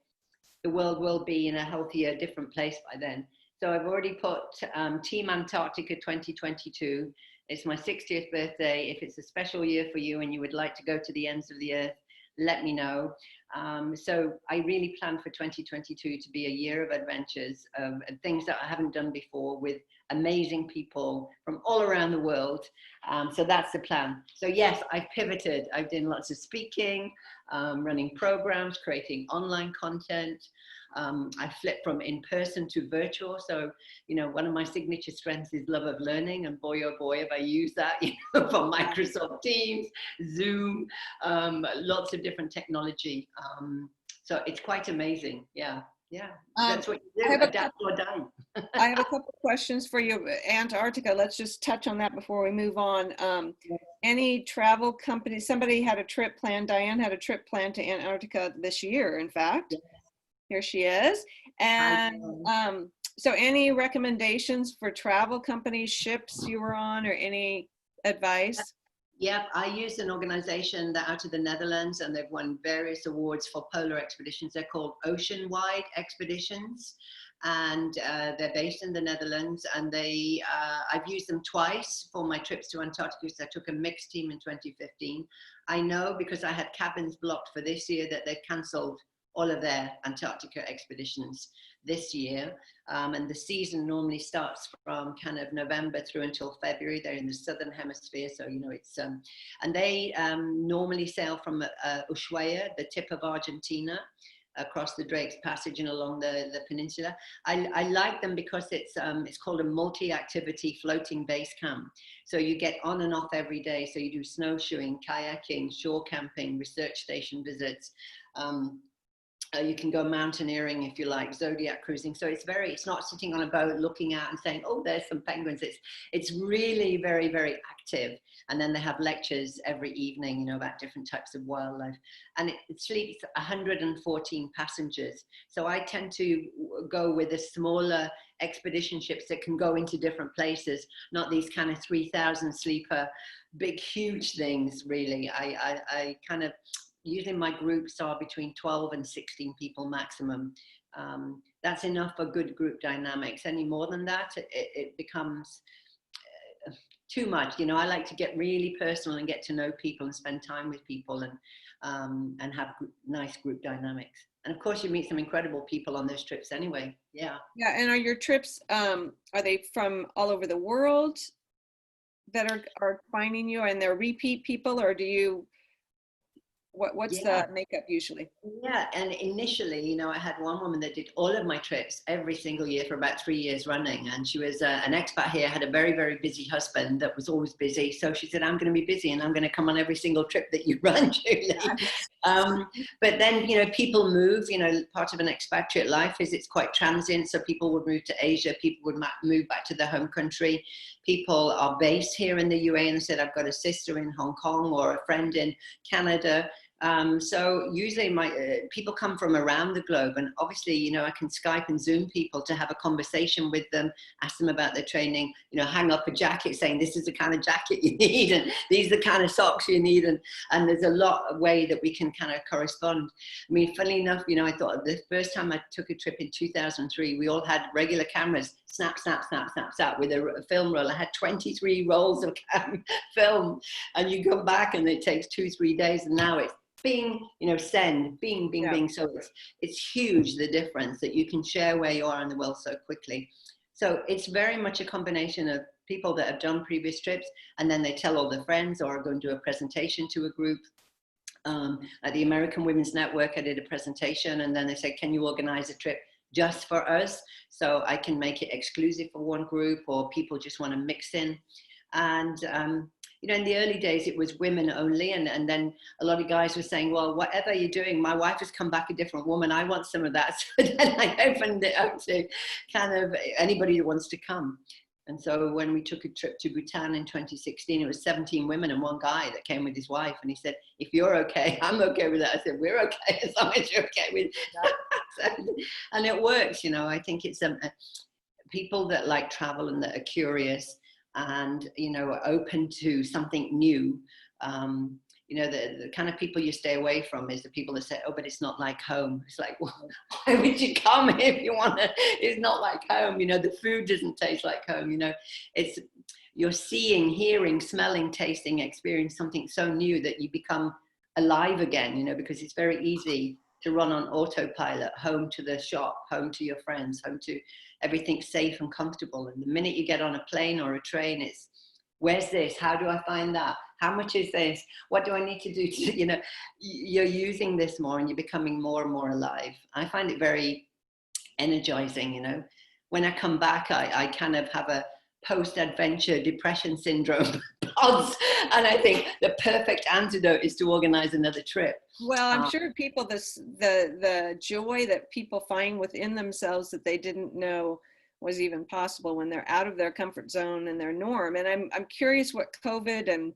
the world will be in a healthier, different place by then. So I've already put Team Antarctica 2022. It's my 60th birthday. If it's a special year for you and you would like to go to the ends of the earth, let me know. So I really plan for 2022 to be a year of adventures, of things that I haven't done before with amazing people from all around the world. So that's the plan. So yes, I've pivoted. I've done lots of speaking, running programs, creating online content. I flipped from in-person to virtual. So, you know, one of my signature strengths is love of learning, and boy, oh boy, have I used that, you know, from Microsoft Teams, Zoom, lots of different technology. So it's quite amazing. Yeah. Yeah. That's what you do, adapt or die. I have a couple of questions for you. Antarctica, let's just touch on that before we move on. Any travel company, somebody had a trip planned, Diane had a trip planned to Antarctica this year, in fact. Yes. Here she is. And so any recommendations for travel companies, ships you were on, or any advice? Yep, I used an organization that out of the Netherlands, and they've won various awards for polar expeditions. They're called Ocean-wide Expeditions, and they're based in the Netherlands. And I've used them twice for my trips to Antarctica. So I took a mixed team in 2015. I know because I had cabins blocked for this year that they've cancelled all of their Antarctica expeditions this year. And the season normally starts from kind of November through until February. They're in the southern hemisphere. So, you know, it's, and they normally sail from Ushuaia, the tip of Argentina, across the Drake's Passage and along the peninsula. I like them because it's called a multi-activity floating base camp. So you get on and off every day. So you do snowshoeing, kayaking, shore camping, research station visits. You can go mountaineering if you like, zodiac cruising. So it's not sitting on a boat looking out and saying, oh, there's some penguins. It's really very, very active. And then they have lectures every evening, you know, about different types of wildlife. And it sleeps 114 passengers. So I tend to go with the smaller expedition ships that can go into different places, not these kind of 3,000 sleeper, big, huge things, really. I kind of, usually my groups are between 12 and 16 people maximum. That's enough for good group dynamics. Any more than that, it becomes too much. You know, I like to get really personal and get to know people and spend time with people and have nice group dynamics. And of course, you meet some incredible people on those trips anyway. Yeah. Yeah. And are your trips, are they from all over the world that are finding you, and they're repeat people, or do you, what's the makeup usually? Yeah, and initially, you know, I had one woman that did all of my trips every single year for about 3 years running. And she was an expat here, had a very, very busy husband that was always busy. So she said, I'm going to be busy and I'm going to come on every single trip that you run, Julie. But then, you know, people move, you know, part of an expatriate life is it's quite transient. So people would move to Asia, people would move back to their home country. People are based here in the UAE and said, I've got a sister in Hong Kong or a friend in Canada. So usually people come from around the globe, and obviously, you know, I can Skype and Zoom people to have a conversation with them, ask them about their training, you know, hang up a jacket saying this is the kind of jacket you need and these are the kind of socks you need. And there's a lot of way that we can kind of correspond. I mean, funnily enough, you know, I thought the first time I took a trip in 2003, we all had regular cameras, snap, snap, snap, snap, snap, with a film roll. I had 23 rolls of film, and you go back and it takes 2-3 days, and now it's being, send, being. So it's huge, the difference that you can share where you are in the world so quickly. So it's very much a combination of people that have done previous trips, and then they tell all their friends or are going to do a presentation to a group. At the American Women's Network, I did a presentation, and then they said, can you organize a trip just for us? So I can make it exclusive for one group, or people just want to mix in. And, in the early days, it was women only. And then a lot of guys were saying, well, whatever you're doing, my wife has come back a different woman. I want some of that. So then I opened it up to kind of anybody who wants to come. And so when we took a trip to Bhutan in 2016, it was 17 women and one guy that came with his wife. And he said, if you're okay, I'm okay with that. I said, we're okay as long as you're okay with that. And it works, I think it's people that like travel and that are curious and, are open to something new. The kind of people you stay away from is the people that say, oh, but it's not like home. It's like, well, why would you come if you want to? It's not like home. The food doesn't taste like home. You're seeing, hearing, smelling, tasting, experiencing something so new that you become alive again, because it's very easy to run on autopilot, home to the shop, home to your friends, home to everything safe and comfortable. And the minute you get on a plane or a train, it's, where's this? How do I find that? How much is this? What do I need to do to, you're using this more and you're becoming more and more alive. I find it very energizing, When I come back, I kind of have a post-adventure depression syndrome pods, and I think the perfect antidote is to organize another trip. Well, I'm sure people, the joy that people find within themselves that they didn't know was even possible when they're out of their comfort zone and their norm. And I'm curious what COVID and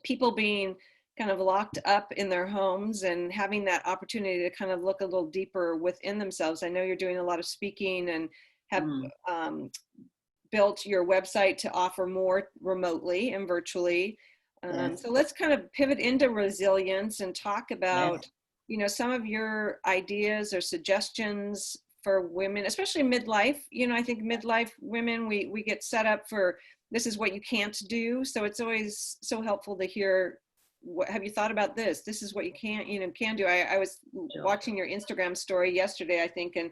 people being kind of locked up in their homes and having that opportunity to kind of look a little deeper within themselves. I know you're doing a lot of speaking and have built your website to offer more remotely and virtually. So let's kind of pivot into resilience and talk about, some of your ideas or suggestions for women, especially midlife. I think midlife women, we get set up for, this is what you can't do. So it's always so helpful to hear, what have you thought about this? This is what you can't do. I was watching your Instagram story yesterday, I think, and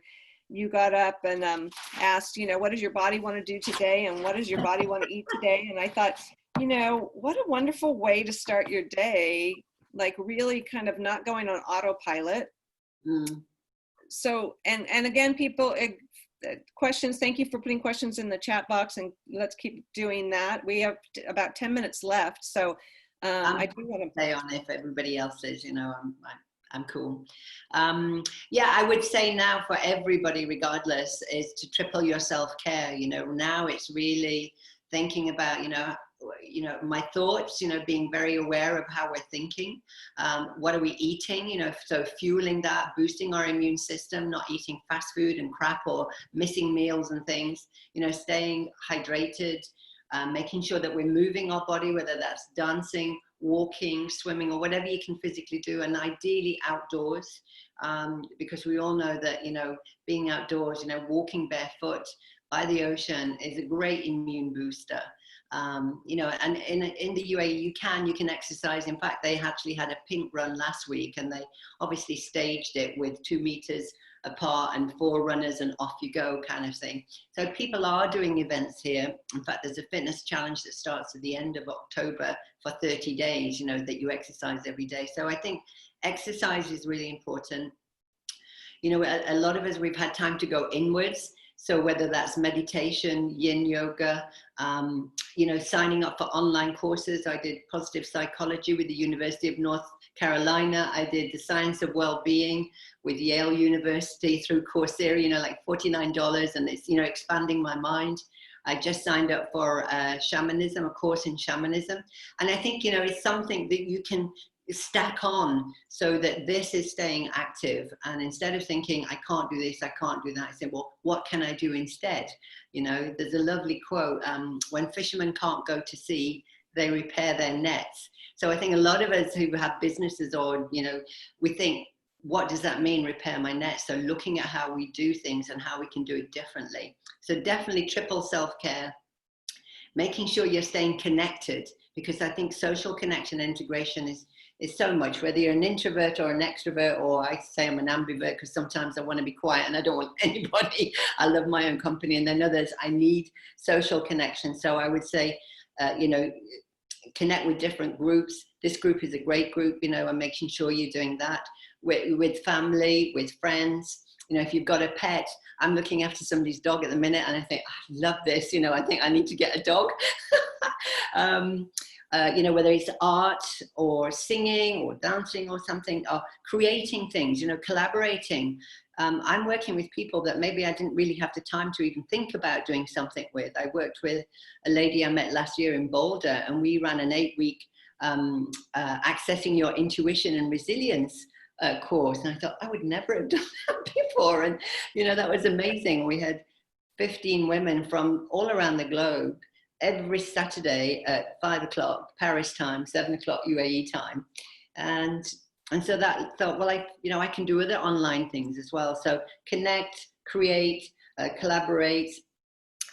you got up and asked, what does your body want to do today? And what does your body want to eat today? And I thought, what a wonderful way to start your day, like really kind of not going on autopilot. So, and again, people, questions, thank you for putting questions in the chat box, and let's keep doing that. We have about 10 minutes left. So I do want to stay on if everybody else is, I'm cool. I would say now for everybody, regardless, is to triple your self-care. Now it's really thinking about, my thoughts, being very aware of how we're thinking. What are we eating? So fueling that, boosting our immune system, not eating fast food and crap or missing meals and things, staying hydrated, making sure that we're moving our body, whether that's dancing, walking, swimming, or whatever you can physically do, and ideally outdoors, because we all know that, being outdoors, walking barefoot by the ocean is a great immune booster. And in the UAE, you can exercise. In fact, they actually had a pink run last week, and they obviously staged it with 2 meters apart and 4 runners and off you go kind of thing. So people are doing events here. In fact, there's a fitness challenge that starts at the end of October for 30 days, that you exercise every day. So I think exercise is really important. A lot of us, we've had time to go inwards. So whether that's meditation, yin yoga, signing up for online courses. I did positive psychology with the University of North Carolina. I did the science of well-being with Yale University through Coursera, like $49, and it's, expanding my mind. I just signed up for shamanism, a course in shamanism. And I think, it's something that you can stack on so that this is staying active. And instead of thinking, I can't do this, I can't do that, I say, well, what can I do instead? There's a lovely quote, when fishermen can't go to sea, they repair their nets. So I think a lot of us who have businesses or, we think, what does that mean, repair my net? So looking at how we do things and how we can do it differently. So definitely triple self-care, making sure you're staying connected, because I think social connection and integration it's so much, whether you're an introvert or an extrovert, or I say I'm an ambivert because sometimes I want to be quiet and I don't want anybody. I love my own company, and then others I need social connection. So I would say, you know, connect with different groups. This group is a great group, you know, and making sure you're doing that with family, with friends. You know, if you've got a pet, I'm looking after somebody's dog at the minute, and I think, I love this, you know, I think I need to get a dog. You know, whether it's art or singing or dancing or something, or creating things, you know, collaborating. I'm working with people that maybe I didn't really have the time to even think about doing something with. I worked with a lady I met last year in Boulder, and we ran an 8-week accessing your intuition and resilience course. And I thought, I would never have done that before. And, you know, that was amazing. We had 15 women from all around the globe every Saturday at 5 o'clock Paris time, 7 o'clock UAE time. And so that thought, well, you know, I can do other online things as well. So connect, create, collaborate,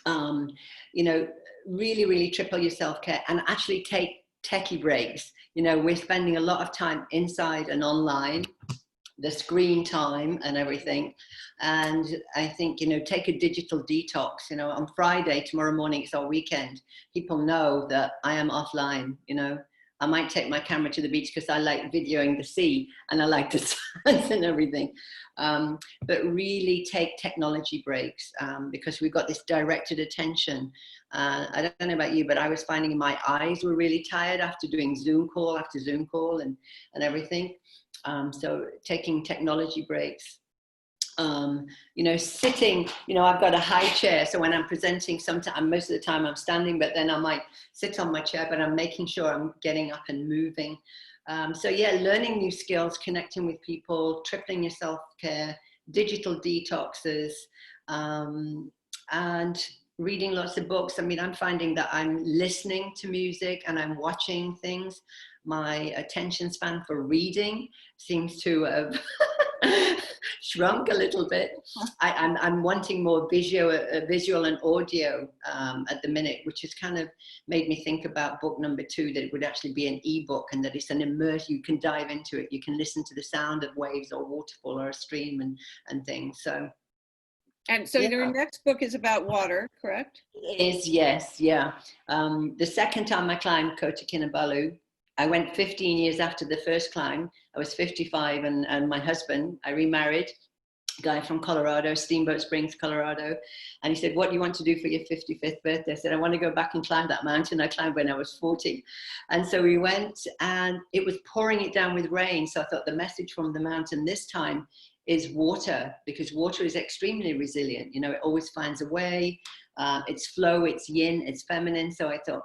you know, really, really triple your self-care and actually take techie breaks. You know, we're spending a lot of time inside and online, the screen time and everything. And I think, you know, take a digital detox. You know, on Friday, tomorrow morning, it's our weekend. People know that I am offline, you know. I might take my camera to the beach because I like videoing the sea and I like the suns and everything. But really take technology breaks because we've got this directed attention. I don't know about you, but I was finding my eyes were really tired after doing Zoom call after Zoom call and everything. So taking technology breaks. You know, sitting, you know, I've got a high chair. So when I'm presenting, sometimes, most of the time I'm standing, but then I might sit on my chair, but I'm making sure I'm getting up and moving. So yeah, learning new skills, connecting with people, tripling your self-care, digital detoxes, and reading lots of books. I mean, I'm finding that I'm listening to music and I'm watching things. My attention span for reading seems to have shrunk a little bit. I'm wanting more visual and audio at the minute, which has kind of made me think about book number 2, that it would actually be an ebook and that it's an immerse. You can dive into it. You can listen to the sound of waves or waterfall or a stream and things. So. And so Yeah. your next book is about water, correct? It is, yes, yeah. The second time I climbed Kota Kinabalu, I went 15 years after the first climb. I was 55 and my husband, I remarried, a guy from Colorado, Steamboat Springs, Colorado. And he said, what do you want to do for your 55th birthday? I said, I want to go back and climb that mountain I climbed when I was 40. And so we went and it was pouring it down with rain. So I thought the message from the mountain this time is water, because water is extremely resilient. You know, it always finds a way. It's flow, it's yin, it's feminine. So I thought,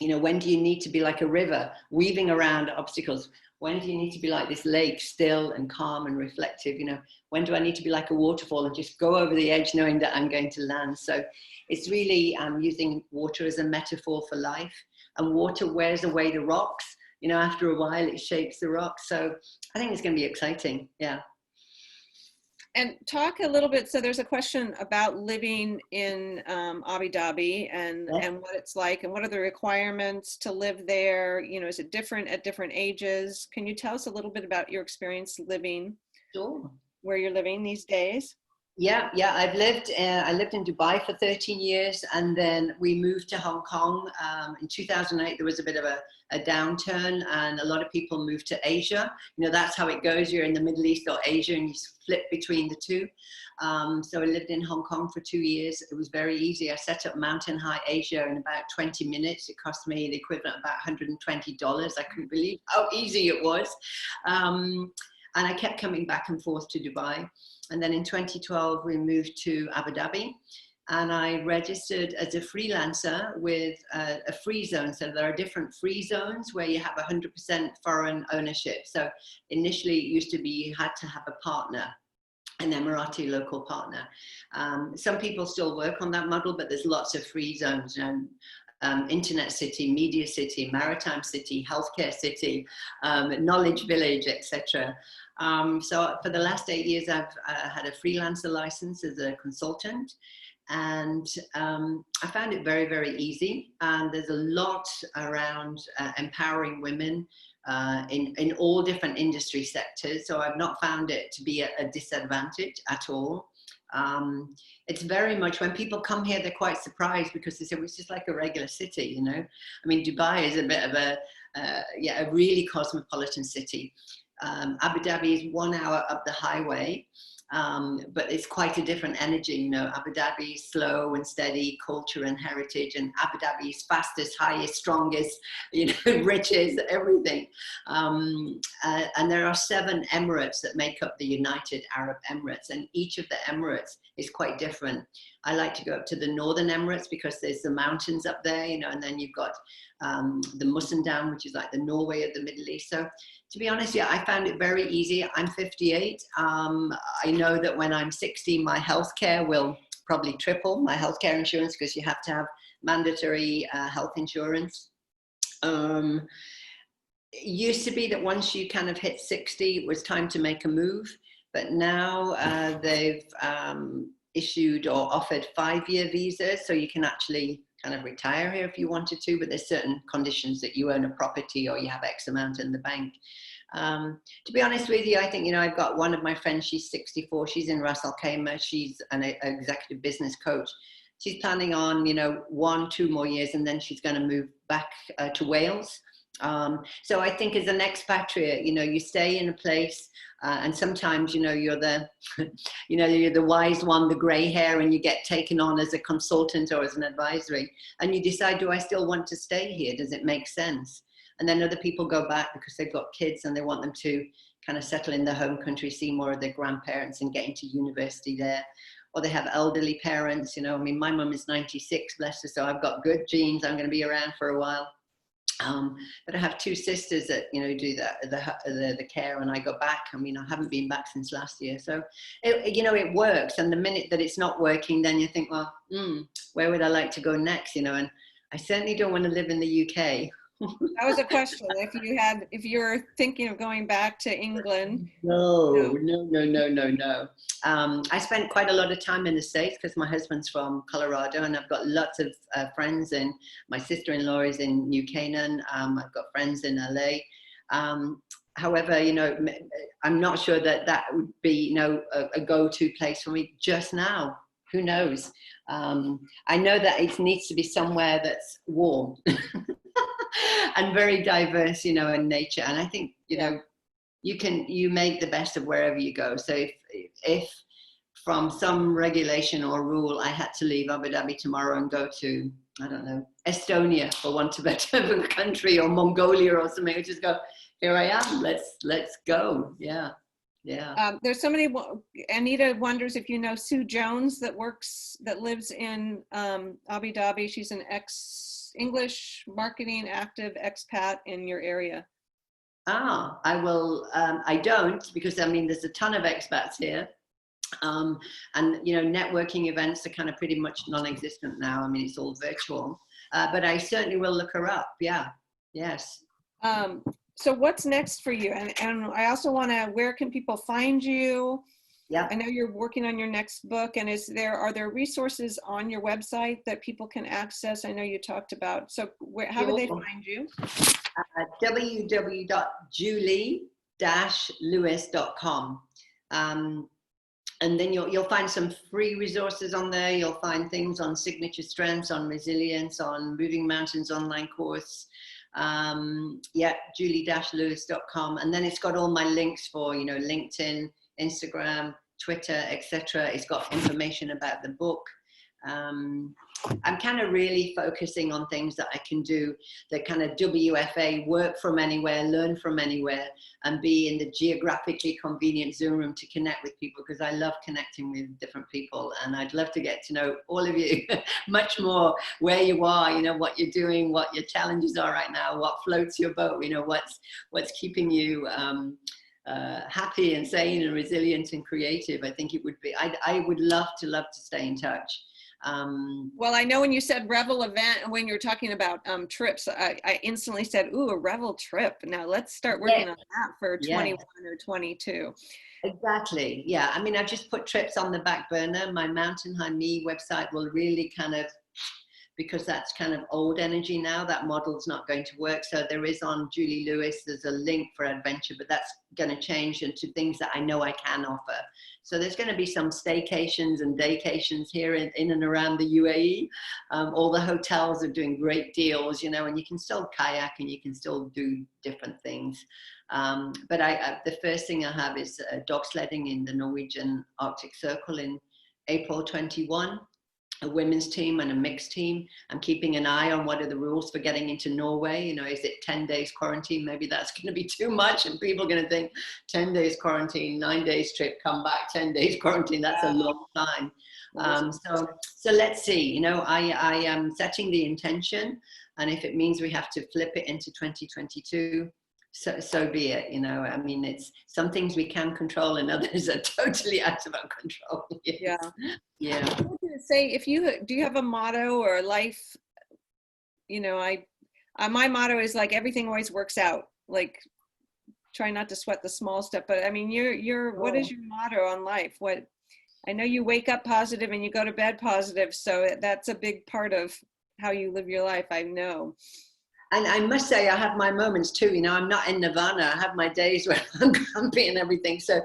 you know, when do you need to be like a river weaving around obstacles? When do you need to be like this lake, still and calm and reflective? You know, when do I need to be like a waterfall and just go over the edge knowing that I'm going to land? So it's really using water as a metaphor for life. And water wears away the rocks. You know, after a while it shapes the rocks. So I think it's going to be exciting. Yeah. And talk a little bit, so there's a question about living in Abu Dhabi and what it's like and what are the requirements to live there? You know, is it different at different ages? Can you tell us a little bit about your experience living where you're living these days? Yeah, I lived in Dubai for 13 years, and then we moved to Hong Kong. In 2008, there was a bit of a downturn, and a lot of people moved to Asia. You know, that's how it goes. You're in the Middle East or Asia, and you flip between the two. So I lived in Hong Kong for 2 years. It was very easy. I set up Mountain High Asia in about 20 minutes. It cost me the equivalent of about $120. I couldn't believe how easy it was. And I kept coming back and forth to Dubai. And then in 2012, we moved to Abu Dhabi, and I registered as a freelancer with a free zone. So there are different free zones where you have 100% foreign ownership. So initially it used to be you had to have a partner, an Emirati local partner. Some people still work on that model, but there's lots of free zones. Internet city, media city, maritime city, healthcare city, knowledge village, etc. So for the last 8 years, I've had a freelancer license as a consultant, and I found it very, very easy. And there's a lot around empowering women, in all different industry sectors. So I've not found it to be a disadvantage at all. It's very much, when people come here, they're quite surprised because they say, well, it's just like a regular city, you know. I mean, Dubai is a bit of a really cosmopolitan city. Abu Dhabi is 1 hour up the highway, but it's quite a different energy. You know, Abu Dhabi is slow and steady, culture and heritage, and Abu Dhabi is fastest, highest, strongest, you know, richest, everything. And there are 7 emirates that make up the United Arab Emirates, and each of the emirates is quite different. I like to go up to the Northern Emirates because there's the mountains up there, you know, and then you've got the Musandam, which is like the Norway of the Middle East. So to be honest, yeah, I found it very easy. I'm 58. I know that when I'm 60, my healthcare will probably triple, my healthcare insurance, because you have to have mandatory health insurance. It used to be that once you kind of hit 60, it was time to make a move. But now they've issued or offered 5-year visas, so you can actually kind of retire here if you wanted to, but there's certain conditions that you own a property or you have X amount in the bank. To be honest with you, I think, you know, I've got one of my friends, she's 64, she's in Ras Al Khaimah, she's an executive business coach. She's planning on, you know, 1-2 more years, and then she's going to move back to Wales. So I think as an expatriate, you know, you stay in a place, and sometimes, you know, you're the, you know, you're the wise one, the gray hair, and you get taken on as a consultant or as an advisory, and you decide, do I still want to stay here? Does it make sense? And then other people go back because they've got kids and they want them to kind of settle in their home country, see more of their grandparents and get into university there. Or they have elderly parents, you know, I mean, my mum is 96, bless her, so I've got good genes, I'm going to be around for a while. But I have 2 sisters that, you know, do the care, and I go back. I mean, I haven't been back since last year. So, you know, it works. And the minute that it's not working, then you think, well, where would I like to go next? You know, and I certainly don't want to live in the UK. That was a question. If you're thinking of going back to England. No. I spent quite a lot of time in the States because my husband's from Colorado, and I've got lots of friends, and my sister-in-law is in New Canaan. I've got friends in LA. However, you know, I'm not sure that would be, you know, a go-to place for me just now. Who knows? I know that it needs to be somewhere that's warm. And very diverse, you know, in nature. And I think, you know, you make the best of wherever you go. So if from some regulation or rule, I had to leave Abu Dhabi tomorrow and go to, I don't know, Estonia, for want of a better country, or Mongolia or something, I just go, here I am, let's go. Yeah. There's somebody, Anita wonders if you know Sue Jones that lives in Abu Dhabi. She's an English marketing active expat in your area. I will. I don't, because I mean, there's a ton of expats here, and you know, networking events are kind of pretty much non-existent now. I mean, it's all virtual, but I certainly will look her up. Yeah. Yes. So what's next for you? And I also want to, where can people find you? Yeah. I know you're working on your next book, and are there resources on your website that people can access? I know you talked about, so how do they find you? www.julie-lewis.com. And then you'll find some free resources on there. You'll find things on signature strengths, on resilience, on moving mountains online course. Julie-lewis.com. And then it's got all my links for, you know, LinkedIn, Instagram, Twitter, etc. It's got information about the book. I'm kind of really focusing on things that I can do, the kind of WFA, work from anywhere, learn from anywhere, and be in the geographically convenient Zoom room to connect with people, because I love connecting with different people, and I'd love to get to know all of you much more, where you are, you know, what you're doing, what your challenges are right now, what floats your boat, you know, what's keeping you happy and sane and resilient and creative. I think it would be, I would love to stay in touch. Well, I know when you said Revel event, and when you're talking about trips, I instantly said, ooh, a Revel trip. Now let's start working on that for 21 or 22. Exactly. Yeah. I mean, I've just put trips on the back burner. My Mountain High Me website will really kind of because that's kind of old energy now. That model's not going to work. So there is on Julie Lewis, there's a link for adventure, but that's going to change into things that I know I can offer. So there's going to be some staycations and daycations here in and around the UAE. All the hotels are doing great deals, you know, and you can still kayak and you can still do different things. But the first thing I have is dog sledding in the Norwegian Arctic Circle in April 21. A women's team and a mixed team. I'm keeping an eye on what are the rules for getting into Norway. You know, is it 10 days quarantine? Maybe that's going to be too much and people are going to think 10 days quarantine, 9 days trip, come back, 10 days quarantine. That's a long time. So let's see, you know, I am setting the intention, and if it means we have to flip it into 2022, so be it. You know, I mean, it's some things we can control and others are totally out of our control. Yes. Yeah. I was going to say, do you have a motto or a life? You know, my motto is like, everything always works out. Like, try not to sweat the small stuff. But I mean, what is your motto on life? I know you wake up positive and you go to bed positive, so that's a big part of how you live your life, I know. And I must say, I have my moments too. You know, I'm not in nirvana. I have my days where I'm grumpy and everything. So,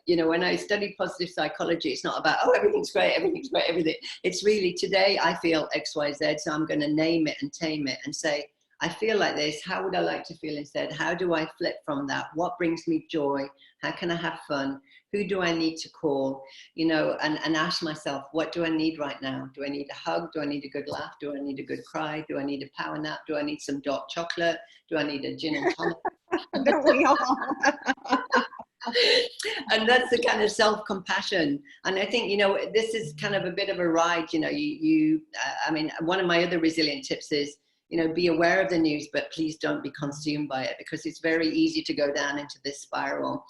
you know, when I studied positive psychology, it's not about, oh, everything's great, everything. It's really, today I feel X, Y, Z. So I'm going to name it and tame it and say, I feel like this. How would I like to feel instead? How do I flip from that? What brings me joy? How can I have fun? Who do I need to call? You know, and ask myself, what do I need right now? Do I need a hug? Do I need a good laugh? Do I need a good cry? Do I need a power nap? Do I need some dark chocolate? Do I need a gin and tonic? Don't we all? And that's the kind of self-compassion. And I think, you know, this is kind of a bit of a ride. You know, I mean, one of my other resilient tips is, you know, be aware of the news, but please don't be consumed by it, because it's very easy to go down into this spiral.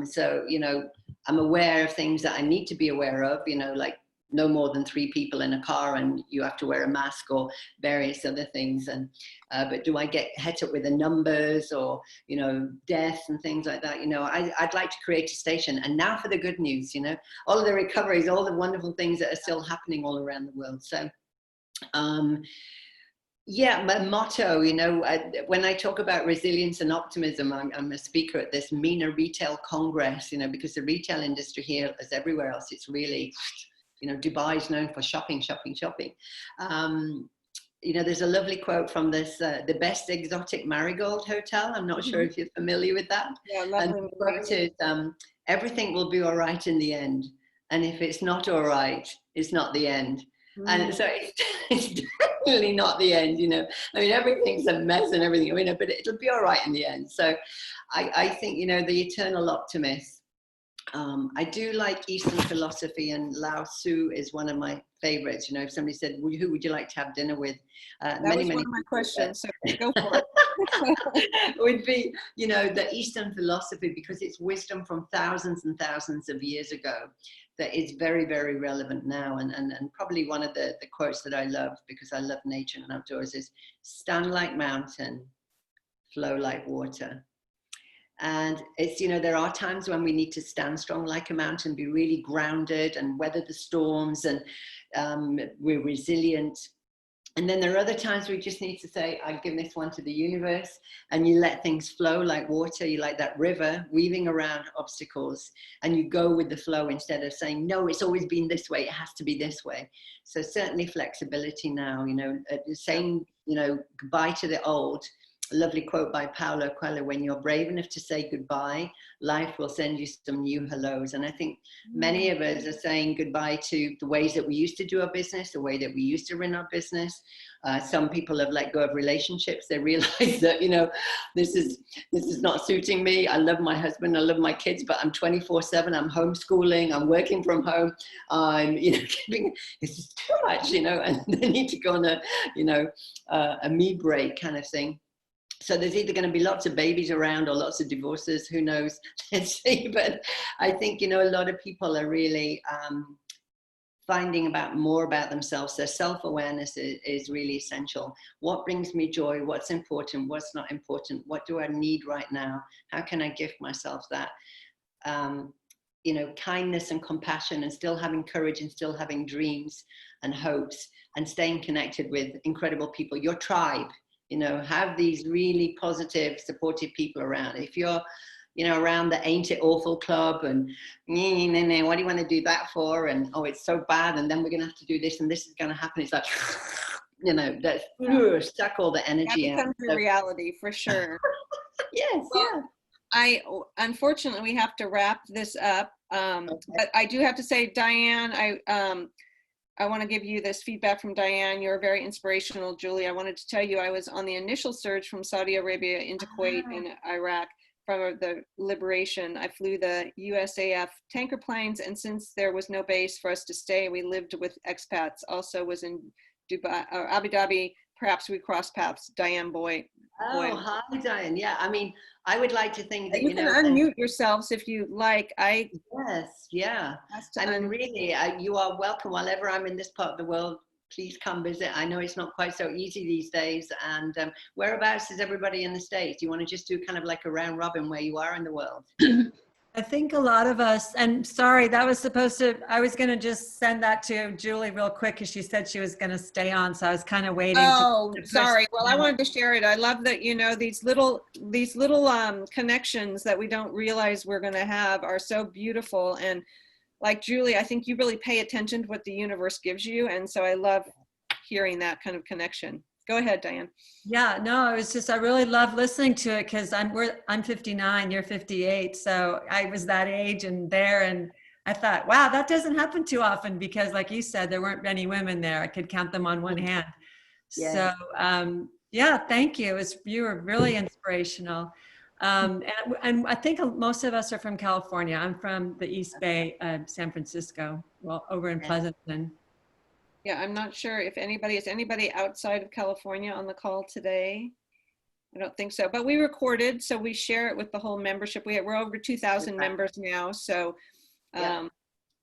So, you know, I'm aware of things that I need to be aware of, you know, like no more than 3 people in a car and you have to wear a mask, or various other things. And but do I get het up with the numbers, or, you know, death and things like that? You know, I'd like to create a station. And now for the good news, you know, all of the recoveries, all the wonderful things that are still happening all around the world. So, yeah, my motto, you know, when I talk about resilience and optimism, I'm a speaker at this MENA Retail Congress, you know, because the retail industry here, as everywhere else, it's really, you know, Dubai is known for shopping. You know, there's a lovely quote from this, the Best Exotic Marigold Hotel. I'm not sure if you're familiar with that. Yeah, and the quote is, everything will be all right in the end. And if it's not all right, it's not the end. And so it's definitely not the end, you know. I mean, everything's a mess and everything, you know, but it'll be all right in the end. So I think, you know, the eternal optimist. I do like Eastern philosophy, and Lao Tzu is one of my favorites. You know, if somebody said, who would you like to have dinner with? That was one of my questions, so go for it. Would be, you know, the Eastern philosophy, because it's wisdom from thousands and thousands of years ago that is very, very relevant now. And probably one of the quotes that I love, because I love nature and outdoors, is stand like mountain, flow like water. And it's, you know, there are times when we need to stand strong like a mountain, be really grounded and weather the storms, and we're resilient. And then there are other times we just need to say, I've given this one to the universe, and you let things flow like water. You like that river weaving around obstacles, and you go with the flow instead of saying, no, it's always been this way, it has to be this way. So certainly flexibility now, you know, saying, you know, goodbye to the old. A lovely quote by Paulo Coelho: when you're brave enough to say goodbye, life will send you some new hellos. And I think many of us are saying goodbye to the ways that we used to do our business, the way that we used to run our business. Some people have let go of relationships. They realize that, you know, this is not suiting me. I love my husband, I love my kids, but I'm 24/7. I'm homeschooling, I'm working from home. I'm, you know, this is too much, you know, and they need to go on a, you know, a me break kind of thing. So there's either going to be lots of babies around or lots of divorces, who knows, let's see. But I think, you know, a lot of people are really finding more about themselves. Their self-awareness is really essential. What brings me joy? What's important? What's not important? What do I need right now? How can I gift myself that? you know, kindness and compassion, and still having courage and still having dreams and hopes, and staying connected with incredible people, your tribe, you know, have these really positive, supportive people around. If you're, you know, around the ain't it awful club and what do you want to do that for? And oh, it's so bad. And then we're going to have to do this and this is going to happen. It's like, you know, that's suck all the energy that out. becomes your reality for sure. Yes, Well, unfortunately, we have to wrap this up. But I do have to say, Diane, I want to give you this feedback from Diane. You're very inspirational, Julie. I wanted to tell you I was on the initial surge from Saudi Arabia into Kuwait and Iraq for the liberation. I flew the USAF tanker planes, and since there was no base for us to stay, we lived with expats. Also was in Dubai or Abu Dhabi. Perhaps we crossed paths. Diane Boy. Oh, hi, Diane. Yeah, I mean, I would like to think that, You you can know, unmute yourselves if you like. yes, yeah. And really, you are welcome wherever I'm in this part of the world. Please come visit. I know it's not quite so easy these days. And whereabouts is everybody in the States? You want to just do kind of like a round robin where you are in the world? I think a lot of us, and sorry, that was supposed to, I was going to just send that to Julie real quick because she said she was going to stay on. So I was kind of waiting. Oh, to sorry. Well, I wanted to share it. I love that, you know, these little connections that we don't realize we're going to have are so beautiful. And like Julie, I think you really pay attention to what the universe gives you. And so I love hearing that kind of connection. Go ahead, Diane. Yeah, no, it was just, I really love listening to it because I'm 59, you're 58. So I was that age and there, and I thought, wow, that doesn't happen too often because like you said, there weren't many women there. I could count them on one hand. Yes. So yeah, thank you. You were really inspirational. And I think most of us are from California. I'm from the East Bay, San Francisco, well, over in Pleasanton. Yeah, I'm not sure if is anybody outside of California on the call today? I don't think so, but we recorded, so we share it with the whole membership. We're over 2,000 members now. So, and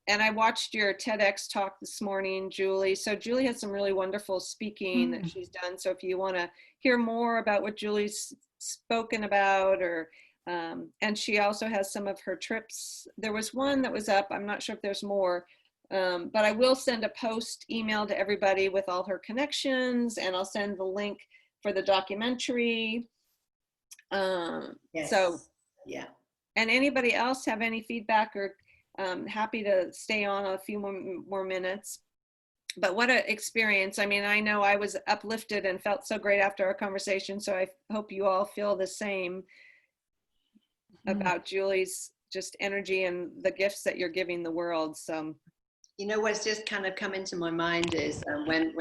I watched your TEDx talk this morning, Julie. So Julie has some really wonderful speaking that she's done. So if you want to hear more about what Julie's spoken about, or and she also has some of her trips. There was one that was up. I'm not sure if there's more. But I will send a post email to everybody with all her connections, and I'll send the link for the documentary. Yes. So, yeah. And anybody else have any feedback, or happy to stay on a few more minutes. But what an experience. I mean, I know I was uplifted and felt so great after our conversation. So I hope you all feel the same about Julie's just energy and the gifts that you're giving the world. So. You know, what's just kind of come into my mind is when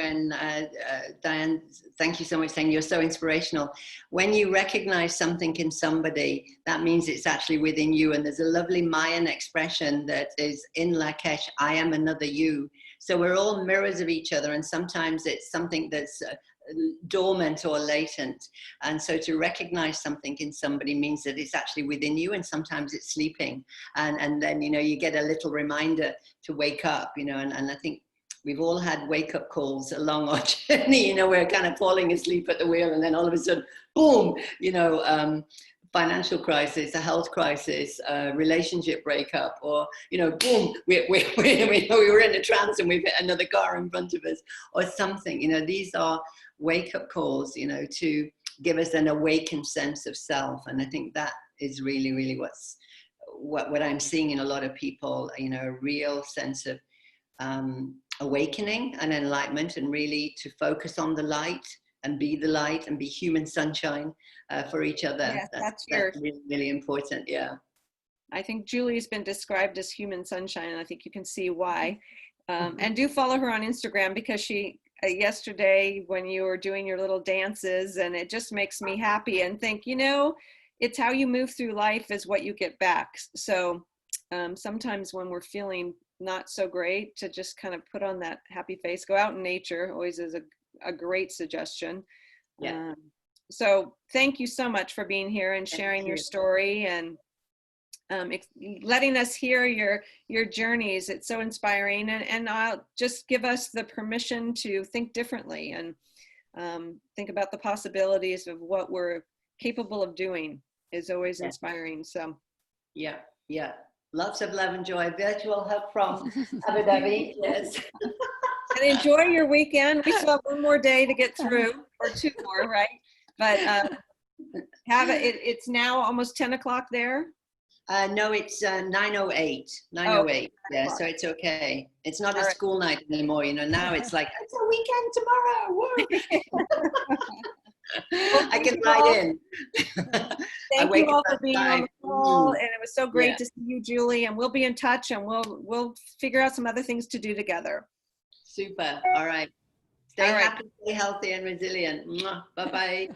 Diane, thank you so much, saying you're so inspirational. When you recognize something in somebody, that means it's actually within you. And there's a lovely Mayan expression that is in Lakesh, I am another you. So we're all mirrors of each other. And sometimes it's something that's dormant or latent. And so to recognize something in somebody means that it's actually within you, and sometimes it's sleeping. And then, you know, you get a little reminder to wake up, you know, and I think we've all had wake up calls along our journey, you know, we're kind of falling asleep at the wheel and then all of a sudden, boom, you know, financial crisis, a health crisis, relationship breakup, or, you know, boom, we were in a trance and we've hit another car in front of us or something. You know, these are wake-up calls, you know, to give us an awakened sense of self. And I think that is really, really what I'm seeing in a lot of people, you know, a real sense of awakening and enlightenment, and really to focus on the light and be the light and be human sunshine for each other. Yes, that's really, really important. Yeah. I think Julie's been described as human sunshine, and I think you can see why. And do follow her on Instagram, because she, yesterday when you were doing your little dances, and it just makes me happy and think, you know, it's how you move through life is what you get back. So sometimes when we're feeling not so great, to just kind of put on that happy face, go out in nature always is a great suggestion. Yeah. So thank you so much for being here and sharing your story, and letting us hear your journeys. It's so inspiring, and I'll just give us the permission to think differently and think about the possibilities of what we're capable of doing is always inspiring. So yeah, Lots of love and joy. Virtual hug from Abu Dhabi. Yes. And enjoy your weekend. We still have one more day to get through, or two more, right? But it's now almost 10 o'clock there. No, it's 9:08. 9:08. Yeah, so it's okay. It's not a school night anymore. You know, now it's like, it's a weekend tomorrow. Woo. I can write in. Thank you all for being on the call, and it was so great to see you, Julie. And we'll be in touch, and we'll figure out some other things to do together. Super. All right. Stay happy, stay healthy, and resilient. Bye bye.